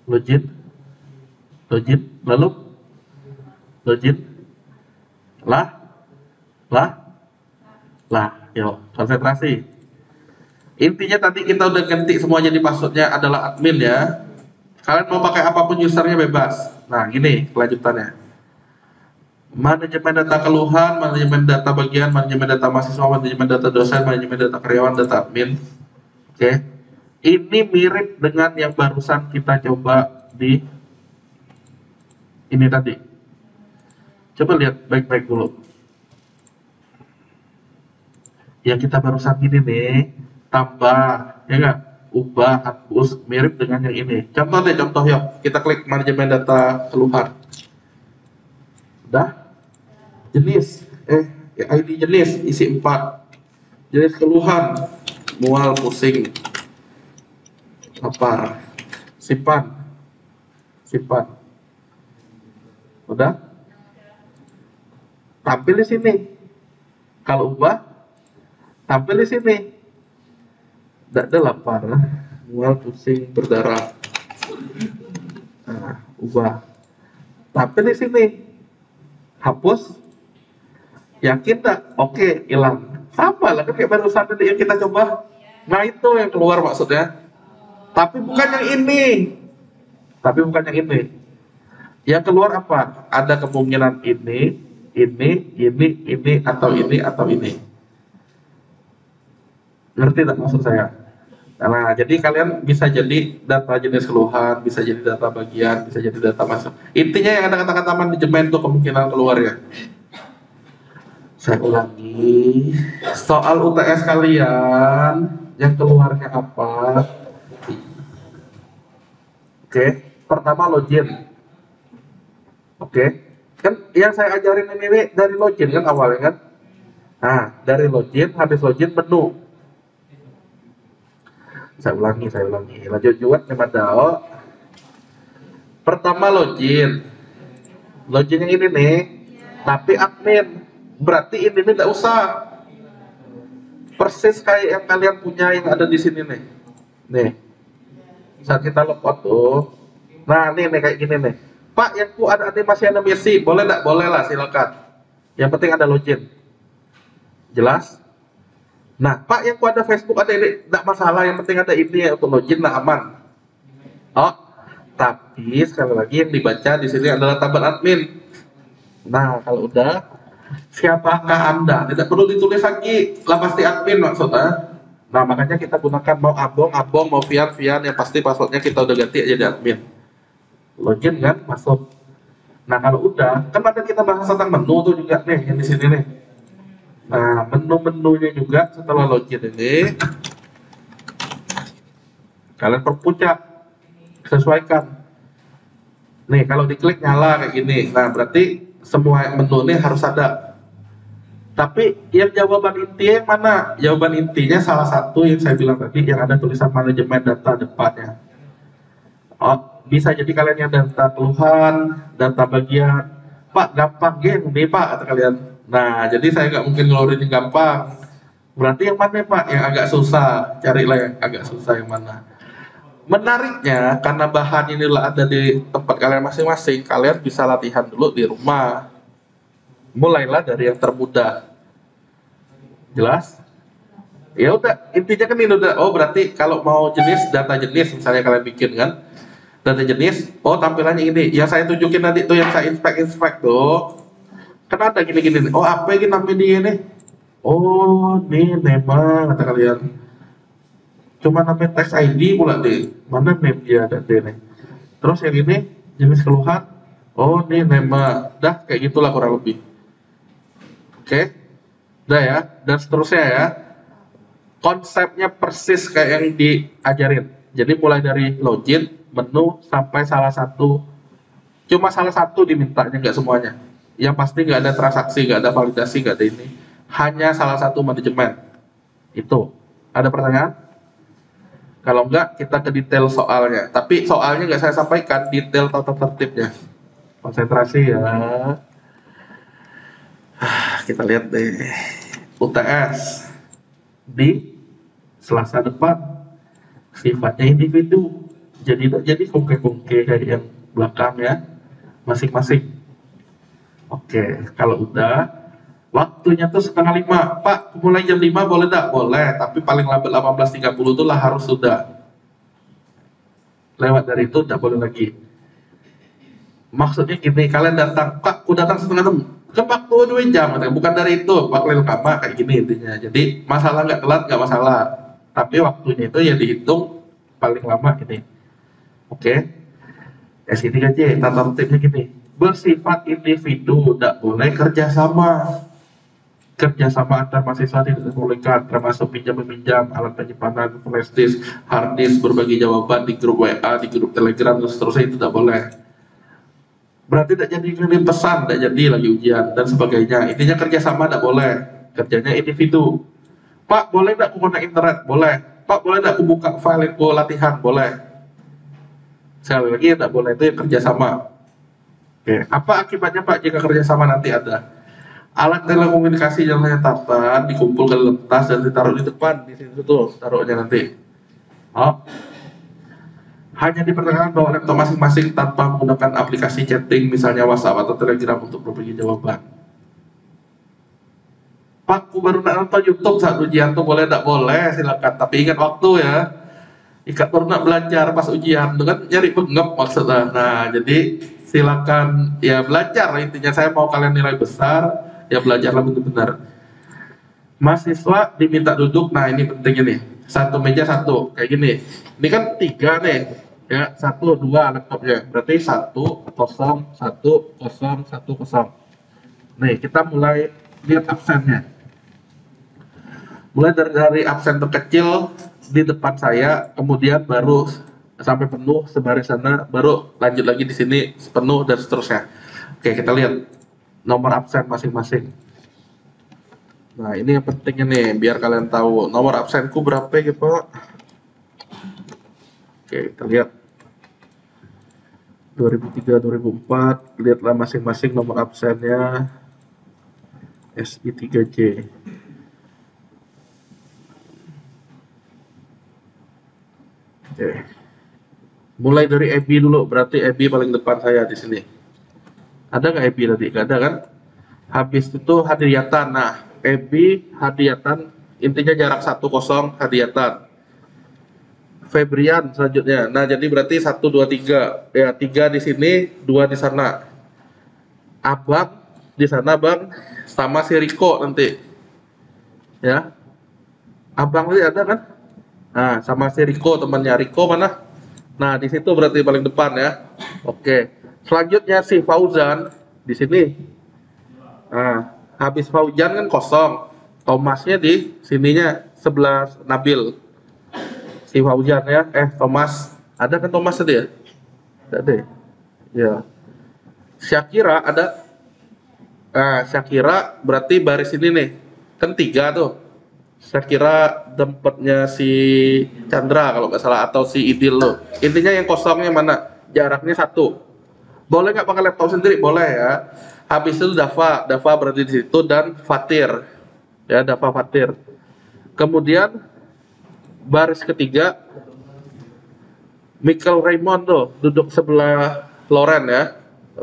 Login, lalu login. Lah, yuk, konsentrasi. Intinya tadi kita udah ganti semua jadi passwordnya adalah admin ya. Kalian mau pakai apapun usernya bebas. Nah, gini kelanjutannya. Manajemen data keluhan, manajemen data bagian, manajemen data mahasiswa, manajemen data dosen, manajemen data karyawan, data admin. Oke. Ini mirip dengan yang barusan kita coba di ini tadi. Coba lihat baik-baik dulu. Yang kita barusan ini nih, tambah, ya nggak? Ubah, hapus, mirip dengan yang ini. Contoh deh, contoh yuk. Kita klik manajemen data keluhan. Udah? Jenis, ID jenis, isi 4. Jenis keluhan, mual, pusing, lapar, simpan. Udah? Tampil di sini. Kalau ubah, tampil di sini. Tidak ada lapar, mual, pusing, berdarah. Nah, ubah. Tampil di sini. Hapus. Yakin tak? Oke, hilang. Sama lah kan kayak barusan tadi yang kita coba. Nah itu yang keluar maksudnya. Tapi bukan yang ini. Yang keluar apa? Ada kemungkinan ini, atau ini. Ngerti tak maksud saya? Nah, jadi kalian bisa jadi data jenis keluhan, bisa jadi data bagian, bisa jadi data masuk. Intinya yang ada kata-kata manajemen itu kemungkinan keluar ya. Saya ulangi, soal UTS kalian yang keluarnya apa? Oke, pertama login. Oke, kan yang saya ajarin ini dari login kan awalnya kan. Nah, dari login, habis login menu. Saya ulangi. Lanjut juat sama dao. Pertama login. Login yang ini nih, tapi admin. Berarti ini nih tidak usah. Persis kayak yang kalian punya yang ada di sini nih. Nih, saat kita logout tuh. Nah, nih kayak gini nih. Pak, yang ku ada animasi animasi, boleh nggak? Boleh lah, silakan. Yang penting ada login. Jelas? Nah, Pak, yang ku ada Facebook ada ini, tidak masalah. Yang penting ada ini ya untuk login lah aman. Oh, tapi sekali lagi yang dibaca di sini adalah tabel admin. Nah, kalau udah, siapakah Anda? Tidak perlu ditulis lagi, lah pasti admin maksudnya. Nah, makanya kita gunakan mau abong, mau Vian, yang pasti passwordnya kita udah ganti jadi admin. Login kan, masuk. Nah, kalau udah, kan ada kita bahas tentang menu tuh juga nih, yang di sini nih. Nah, menu-menunya juga setelah login ini, kalian perpuncak, sesuaikan. Nih, kalau diklik nyala kayak gini. Nah, berarti semua menu ini harus ada. Tapi yang jawaban inti yang mana? Jawaban intinya salah satu yang saya bilang tadi yang ada tulisan manajemen data depannya. Oh, bisa jadi kalian yang data keluhan, data bagian. Pak, gampang game nih Pak, kata kalian. Nah, jadi saya nggak mungkin ngeluarin yang gampang. Berarti yang mana Pak? Yang agak susah. Carilah yang agak susah yang mana. Menariknya, karena bahan inilah ada di tempat kalian masing-masing, kalian bisa latihan dulu di rumah. Mulailah dari yang termudah. Jelas? Ya udah, intinya kan ini udah. Oh, berarti kalau mau jenis data jenis misalnya kalian bikin kan, data jenis, oh tampilannya ini. Yang saya tunjukin tadi tuh yang saya inspect tuh. Kan ada gini-gini. Oh, apa ini namanya dia nih? Oh, nih nama kata kalian. Cuma namanya text ID pula deh. Mana name dia ada deh nih. Terus yang ini jenis keluhan. Oh, nih nama. Dah kayak gitulah kurang lebih. Oke. Udah ya, dan seterusnya ya. Konsepnya persis kayak yang diajarin. Jadi mulai dari login, menu sampai salah satu, cuma salah satu dimintanya, nggak semuanya. Yang pasti nggak ada transaksi, nggak ada validasi, nggak ada ini. Hanya salah satu manajemen. Itu. Ada pertanyaan? Kalau enggak, kita ke detail soalnya. Tapi soalnya nggak saya sampaikan detail tata tertibnya. Konsentrasi ya. Kita lihat deh. UTS di Selasa depan. Sifatnya individu. Jadi kongke-kongke kayak yang belakang ya. Masing-masing. Oke, kalau udah waktunya tuh 4:30. Pak, mulai jam 5 boleh tak? Boleh, tapi paling lambat 18.30 itu lah harus sudah. Lewat dari itu tidak boleh lagi. Maksudnya gini, kalian datang, Pak, aku datang setengah jam, ke waktu 2 jam, bukan dari itu, waktu lama kayak gini intinya. Jadi masalah nggak telat nggak masalah, tapi waktunya itu ya dihitung paling lama ini. Oke, S3J, tata tertibnya gini. Bersifat individu, tidak boleh kerjasama. Kerjasama antar mahasiswa tidak diperbolehkan, termasuk pinjam-meminjam, alat penyimpanan, flash disk, hard disk, berbagi jawaban di grup WA, di grup Telegram, dan seterusnya itu tidak boleh. Berarti tidak jadi kirim pesan, tidak jadi lagi ujian, dan sebagainya. Intinya kerjasama tidak boleh, kerjanya individu. Pak, boleh tidak aku connect internet? Boleh. Pak, boleh tidak aku buka file info latihan? Boleh. Sekali lagi tidak boleh, itu yang kerjasama. Oke, apa akibatnya Pak jika kerjasama nanti ada? Alat telekomunikasi yang saya tata dikumpulkan dalam tas dan ditaruh di depan di situ tuh taruhnya nanti. Oh, hanya diperkenalkan bahwa laptop masing-masing tanpa menggunakan aplikasi chatting misalnya WhatsApp atau Telegram untuk berbagi jawaban. Pak, aku baru nonton YouTube saat ujian tuh boleh tidak boleh silakan, tapi ingat waktu ya. Ikat baru nak belajar pas ujian itu kan nyari bengep maksudnya. Nah, jadi silakan ya belajar, intinya saya mau kalian nilai besar ya belajarlah benar-benar. Mahasiswa diminta duduk, nah ini penting ini, satu meja satu kayak gini. Ini kan 3 nih, ya 1 2 laptopnya. Berarti 1 0 1 0 1 0. Nih kita mulai lihat absennya. Mulai dari absen terkecil di depan saya, kemudian baru sampai penuh sebaris sana, baru lanjut lagi di sini penuh dan seterusnya. Oke, kita lihat nomor absen masing-masing. Nah, ini yang pentingnya nih, biar kalian tahu nomor absenku berapa ya, Pak. Oke, kita lihat 2003, 2004, lihatlah masing-masing nomor absennya. SI3J. Oke. Mulai dari EBI dulu, berarti EBI paling depan saya di sini. Ada nggak EBI tadi? Nggak ada kan? Habis itu hadiatan. Nah, EBI hadiatan intinya jarak 1-0 hadiatan. Febrian selanjutnya. Nah, jadi berarti 1 2 3. Ya, 3 di sini, 2 di sana. Abang di sana, Bang, sama si Riko nanti. Ya. Abang tadi ada kan? Nah, sama si Riko, temannya Riko mana? Nah, di situ berarti paling depan ya. Oke. Selanjutnya si Fauzan di sini. Nah, habis Fauzan kan kosong. Thomasnya di sininya sebelah Nabil. Si Fauzan ya. Thomas. Ada kan Thomas tadi ya? Ada deh. Ya. Syakira ada. Nah, Syakira berarti baris ini nih. Kan 3 tuh. Syakira tempatnya si Chandra kalau nggak salah, atau si Idil loh. Intinya yang kosongnya mana? Jaraknya 1. Boleh nggak pakai laptop sendiri? Boleh ya. Habis itu Dava berarti di situ, dan Fatir. Ya, Dava Fatir. Kemudian baris ketiga Michael Raymond tuh duduk sebelah Loren ya.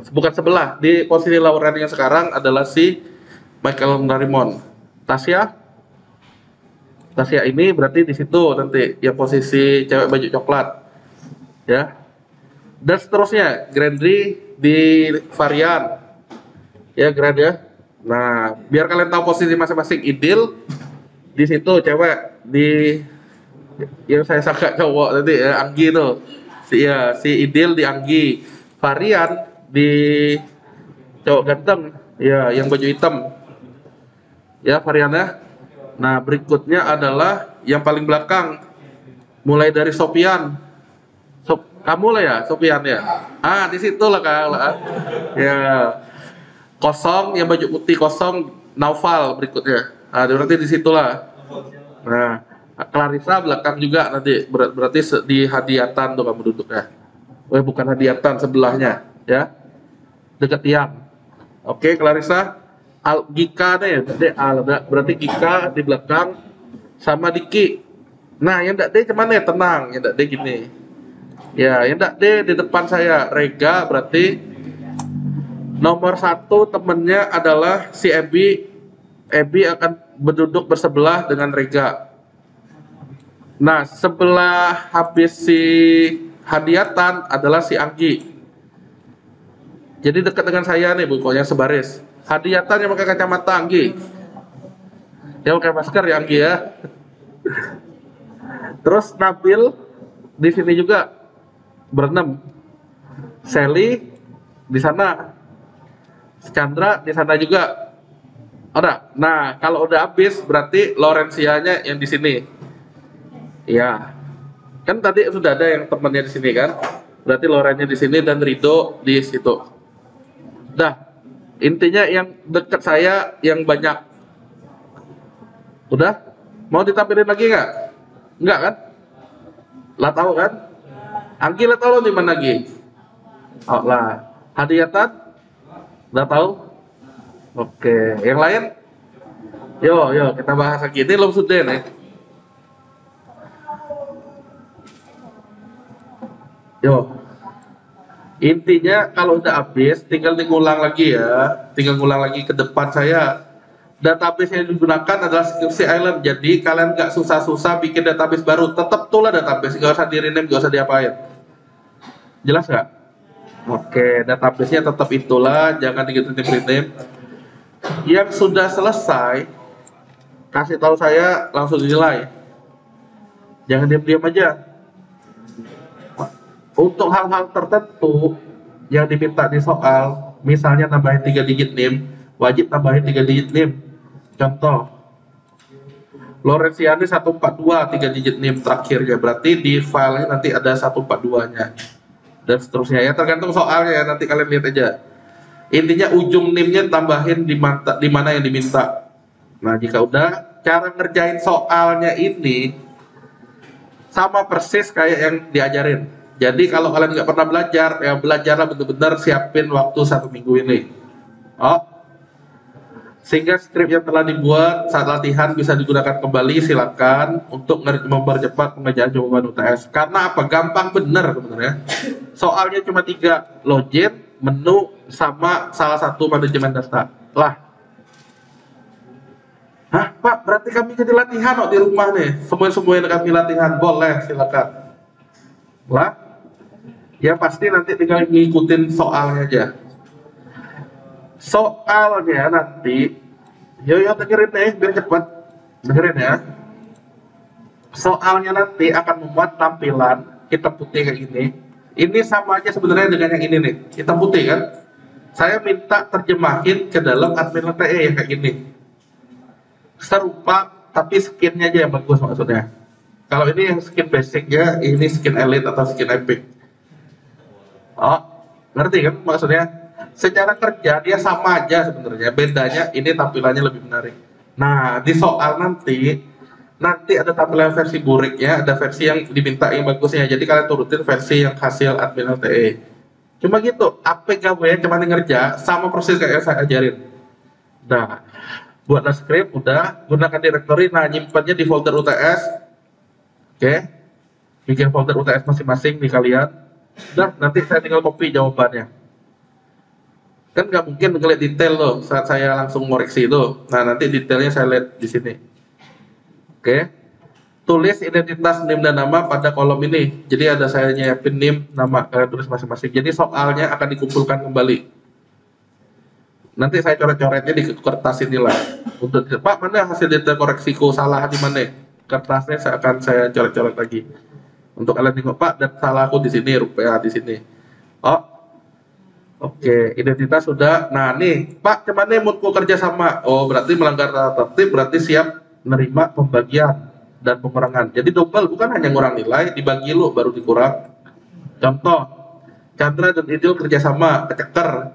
Bukan sebelah, di posisi Loren yang sekarang adalah si Michael Raymond. Tasya ini berarti di situ nanti yang posisi cewek baju coklat. Ya. Dan seterusnya, Grandri di varian. Ya, Grand ya. Nah, biar kalian tahu posisi masing-masing. Idil di situ cewek, di yang saya sangka cowok tadi ya, Anggi tuh. Si Idil di Anggi. Varian di cowok ganteng, ya, yang baju hitam. Ya, variannya. Nah, berikutnya adalah yang paling belakang. Mulai dari Sopian. Kamu lah ya, Sopian ya. Di situ lah Kak. Ya. Kosong, yang baju putih kosong, Naufal berikutnya. Berarti di situlah. Nah, Clarissa belakang juga nanti. Berarti di hadiatan tuh kamu duduk ya. Bukan hadiatan, sebelahnya ya. Dekat tiang. Oke, Clarissa. Gika deh, berarti Gika di belakang sama Diki. Nah, yang ndak D cuman ya tenang, yang ndak D gini. Ya, yang ndak D di depan saya Rega, berarti nomor 1 temennya adalah si Ebi. Ebi akan berduduk bersebelah dengan Rega. Nah, sebelah habis si hadiatan adalah si Anggi. Jadi dekat dengan saya nih, pokoknya sebaris. Hadiatan yang pakai kacamata Anggi. Yang pakai masker ya Anggi ya. Terus Nabil di sini juga berenam. Sally di sana. Chandra di sana juga. Udah. Nah, kalau udah habis berarti Lorencianya yang di sini. Ya. Kan tadi sudah ada yang temannya di sini kan? Berarti Lorennya di sini dan Rido di situ. Dah. Intinya yang dekat saya yang banyak. Udah? Mau ditampilin lagi nggak? Nggak kan? Lah tahu kan? Anggi lah tahu di mana lagi? Oh lah. Hadiatan? Udah tahu? Oke. Yang lain? Yo kita bahas lagi. Ini belum sudah nih. Yo. Intinya kalau udah habis tinggal ngulang lagi ya, tinggal ngulang lagi ke depan saya. Database yang digunakan adalah Skripsi Island, jadi kalian nggak susah-susah bikin database baru, tetap tuh lah database, nggak usah di-rename, nggak usah diapain. Jelas nggak? Oke, database-nya tetap itulah, jangan di-rename. Yang sudah selesai kasih tahu saya langsung dinilai. Jangan diam-diam aja. Untuk hal-hal tertentu yang diminta di soal, misalnya nambahin 3 digit NIM, wajib tambahin 3 digit NIM. Contoh, Lorentziani 142 3 digit NIM terakhirnya, berarti di filenya nanti ada 142-nya. Dan seterusnya ya, tergantung soalnya ya, nanti kalian lihat aja. Intinya ujung NIM-nya tambahin di mana yang diminta. Nah, jika udah, cara ngerjain soalnya ini sama persis kayak yang diajarin. Jadi kalau kalian nggak pernah belajar, ya belajarlah bener-bener siapin waktu 1 minggu ini. Oh, sehingga skrip yang telah dibuat saat latihan bisa digunakan kembali, silakan untuk mempercepat pengerjaan jawaban UTS. Karena apa? Gampang bener sebenarnya. Soalnya cuma 3, login, menu, sama salah satu manajemen data. Lah, hah Pak, berarti kami jadi latihan di rumah nih. Semua yang kami latihan, boleh silakan. Lah, ya pasti nanti tinggal ngikutin soalnya aja. Soalnya nanti, yo dengerin nih biar cepet, dengerin ya. Soalnya nanti akan membuat tampilan hitam putih kayak gini. Ini sama aja sebenarnya dengan yang ini nih, hitam putih kan. Saya minta terjemahin ke dalam admin LTE yang kayak gini. Serupa, tapi skinnya aja yang bagus maksudnya. Kalau ini yang skin basicnya, ini skin elite atau skin epic. Oh, ngerti kan maksudnya? Secara kerja dia sama aja sebenarnya, bedanya ini tampilannya lebih menarik. Nah, di soal nanti ada tampilan versi buriknya, ada versi yang diminta yang bagusnya. Jadi kalian turutin versi yang hasil admin LTE. Cuma gitu, APK gue cuma ngerja sama persis kayak yang saya ajarin. Nah, buatlah script, udah, gunakan directory, nah nyimpannya di folder UTS. Oke, bikin folder UTS masing-masing di kalian. Udah, nanti saya tinggal copy jawabannya. Kan nggak mungkin ngeliat detail loh saat saya langsung ngoreksi itu. Nah, nanti detailnya saya lihat di sini. Oke, tulis identitas NIM dan nama pada kolom ini. Jadi ada saya nyiapin NIM, nama, tulis masing-masing. Jadi soalnya akan dikumpulkan kembali. Nanti saya coret-coretnya di kertas inilah. Untuk Pak, mana hasil detail koreksiku, salah di mana? Kertasnya akan saya coret-coret lagi. Untuk kalian tengok, Pak, dan salahku di sini, rupiah di sini. Oh, oke, identitas sudah. Nah, nih, Pak, cuman moodku kerja sama. Oh, berarti melanggar tata tertib, berarti siap menerima pembagian dan pengurangan. Jadi double, bukan hanya ngurang nilai, dibagi lu baru dikurang. Contoh, Chandra dan Idil kerjasama, keceker.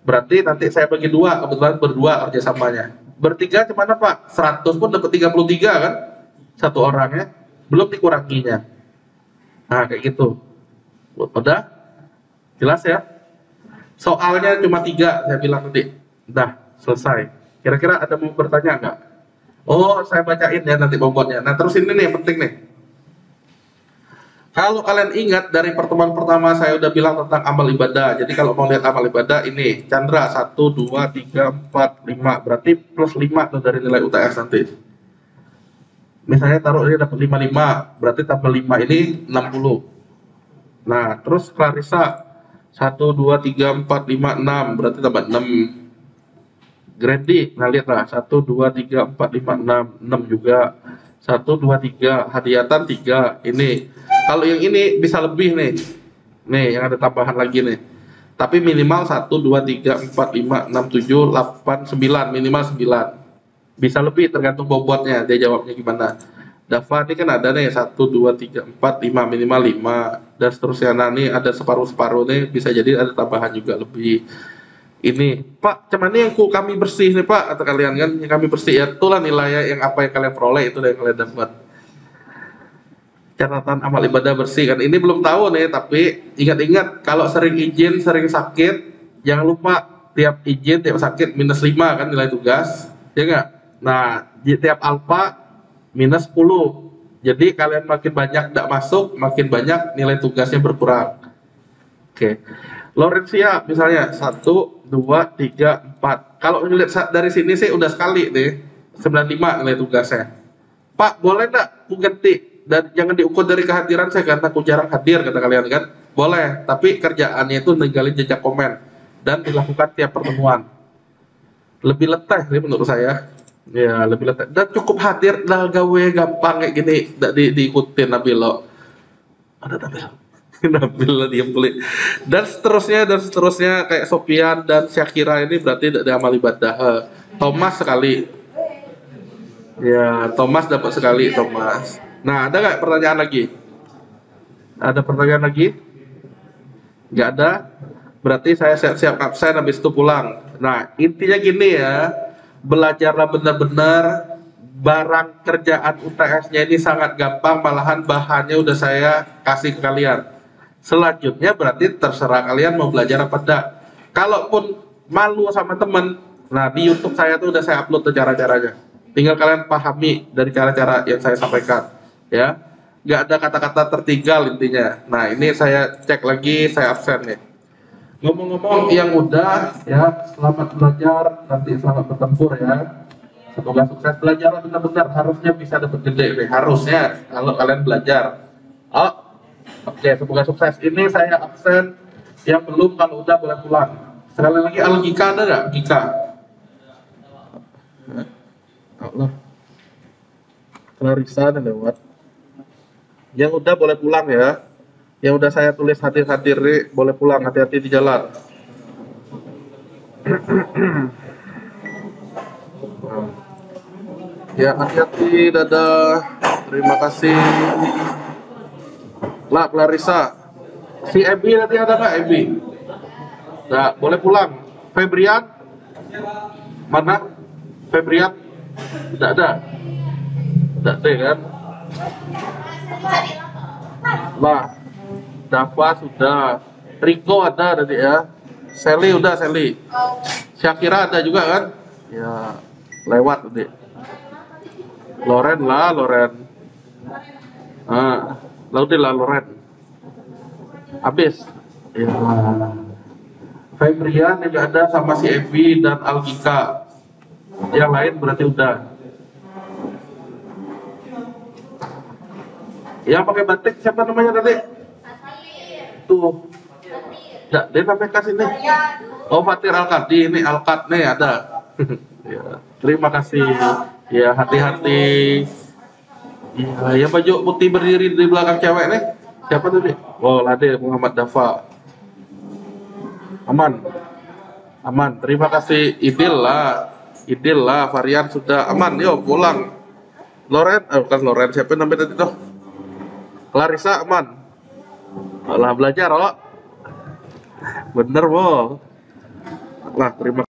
Berarti nanti saya bagi 2, kebetulan berdua kerjasamanya. Bertiga gimana Pak? 100 pun dapat 33 kan? Satu orangnya, belum dikuranginya. Nah, kayak gitu. Udah? Jelas ya? Soalnya cuma 3, saya bilang tadi. Udah, selesai. Kira-kira ada mau bertanya nggak? Oh, saya bacain ya nanti bobotnya. Nah, terus ini nih yang penting nih. Kalau kalian ingat dari pertemuan pertama saya udah bilang tentang amal ibadah. Jadi kalau mau lihat amal ibadah ini, Chandra 1, 2, 3, 4, 5. Berarti plus 5 tuh dari nilai UTS nanti. Misalnya taruh ini dapat 55, berarti tambah 5 ini 60. Nah, terus Clarissa 1, 2, 3, 4, 5, 6, berarti tambah 6. Grandi, nah lihatlah 1, 2, 3, 4, 5, 6, 6 juga. 1, 2, 3, Hadiatan 3. Ini kalau yang ini bisa lebih nih. Nih, yang ada tambahan lagi nih. Tapi minimal 1, 2, 3, 4, 5, 6, 7, 8, 9, minimal 9. Bisa lebih tergantung bobotnya, dia jawabnya gimana. Dava ini kan ada nih 1, 2, 3, 4, 5, minimal 5. Dan seterusnya. Nah, ini ada separuh-separuh nih, bisa jadi ada tambahan juga lebih. Ini, Pak, cuman ini yang kami bersih nih Pak, kata kalian kan, yang kami bersih ya, itulah nilainya, yang apa yang kalian peroleh, itu yang kalian dapat. Catatan amal ibadah bersih kan, ini belum tahu nih, tapi ingat-ingat kalau sering izin, sering sakit, jangan lupa tiap izin, tiap sakit minus 5 kan nilai tugas, ya enggak? Nah, di tiap alfa minus 10, jadi kalian makin banyak tidak masuk, makin banyak nilai tugasnya berkurang. Oke, Lorenzia misalnya 1, 2, 3, 4. Kalau ngelihat dari sini sih udah sekali nih 95 nilai tugasnya. Pak, boleh nggak aku ganti? Dan jangan diukur dari kehadiran saya karena aku jarang hadir, kata kalian kan. Boleh, tapi kerjaannya itu ninggalin jejak komen dan dilakukan tiap pertemuan. Lebih letih sih menurut saya. Ya, lebih letak. Dan cukup hadir lah gawe gampang kayak gini, tidak diikutin Nabil lo. Ada Nabil. Nabil lah diam kulit. Dan seterusnya kayak Sofian dan Syakira ini berarti tidak amal ibadah. Thomas sekali. Ya, Thomas dapat sekali Thomas. Nah, ada nggak pertanyaan lagi? Ada pertanyaan lagi? Nggak ada? Berarti saya siap-siap absen habis itu pulang. Nah, intinya gini ya, belajarlah benar-benar. Barang kerjaan UTS-nya ini sangat gampang, malahan bahannya udah saya kasih ke kalian. Selanjutnya berarti terserah kalian mau belajar apa enggak. Kalaupun malu sama temen, nah di YouTube saya tuh udah saya upload tuh cara-caranya. Tinggal kalian pahami dari cara-cara yang saya sampaikan, ya. Nggak ada kata-kata tertinggal intinya. Nah ini saya cek lagi, saya absen nih. Ngomong-ngomong yang udah, ya selamat belajar, nanti selamat bertempur ya. Semoga sukses belajar benar-benar, harusnya bisa dapat gede nih, harusnya kalau kalian belajar. Oh, oke, semoga sukses. Ini saya absen, yang belum kalau udah boleh pulang. Sekali lagi, Al-Gika ada nggak? Gika? Allah. Clarissa ada lewat. Yang udah boleh pulang ya. Yang udah saya tulis hadir-hadir nih, boleh pulang, hati-hati di jalan. Ya, hati-hati, dadah. Terima kasih. Lah, Clarissa. Si Ebi nanti ada nggak, Ebi? Nggak, boleh pulang. Febrian? Mana? Febrian? Nggak ada? Nggak ada kan? Lah, Dava sudah. Rico ada tadi ya. Sally udah, Sally. Syakira ada juga kan? Ya, lewat tadi. Loren lah, Loren. Lalu lah Loren. Habis. Ya. Febrian juga ada sama si Evi dan Algika. Yang lain berarti udah. Yang pakai batik siapa namanya tadi? Tuh. Ya, dia sampai ke sini. Oh, Fatir Al-Qadi, ini Al-Qad nih ada. Ya, terima kasih. Ya, hati-hati. Ya, yang baju putih berdiri di belakang cewek nih. Siapa tadi? Oh, Lade Muhammad Dava. Aman. Aman. Terima kasih. Idil lah, varian sudah aman. Yuk pulang. Loren, bukan Loren, siapa namanya tadi tuh? Clarissa aman. Lah belajar, oh. Bener, Bo. Lah, terima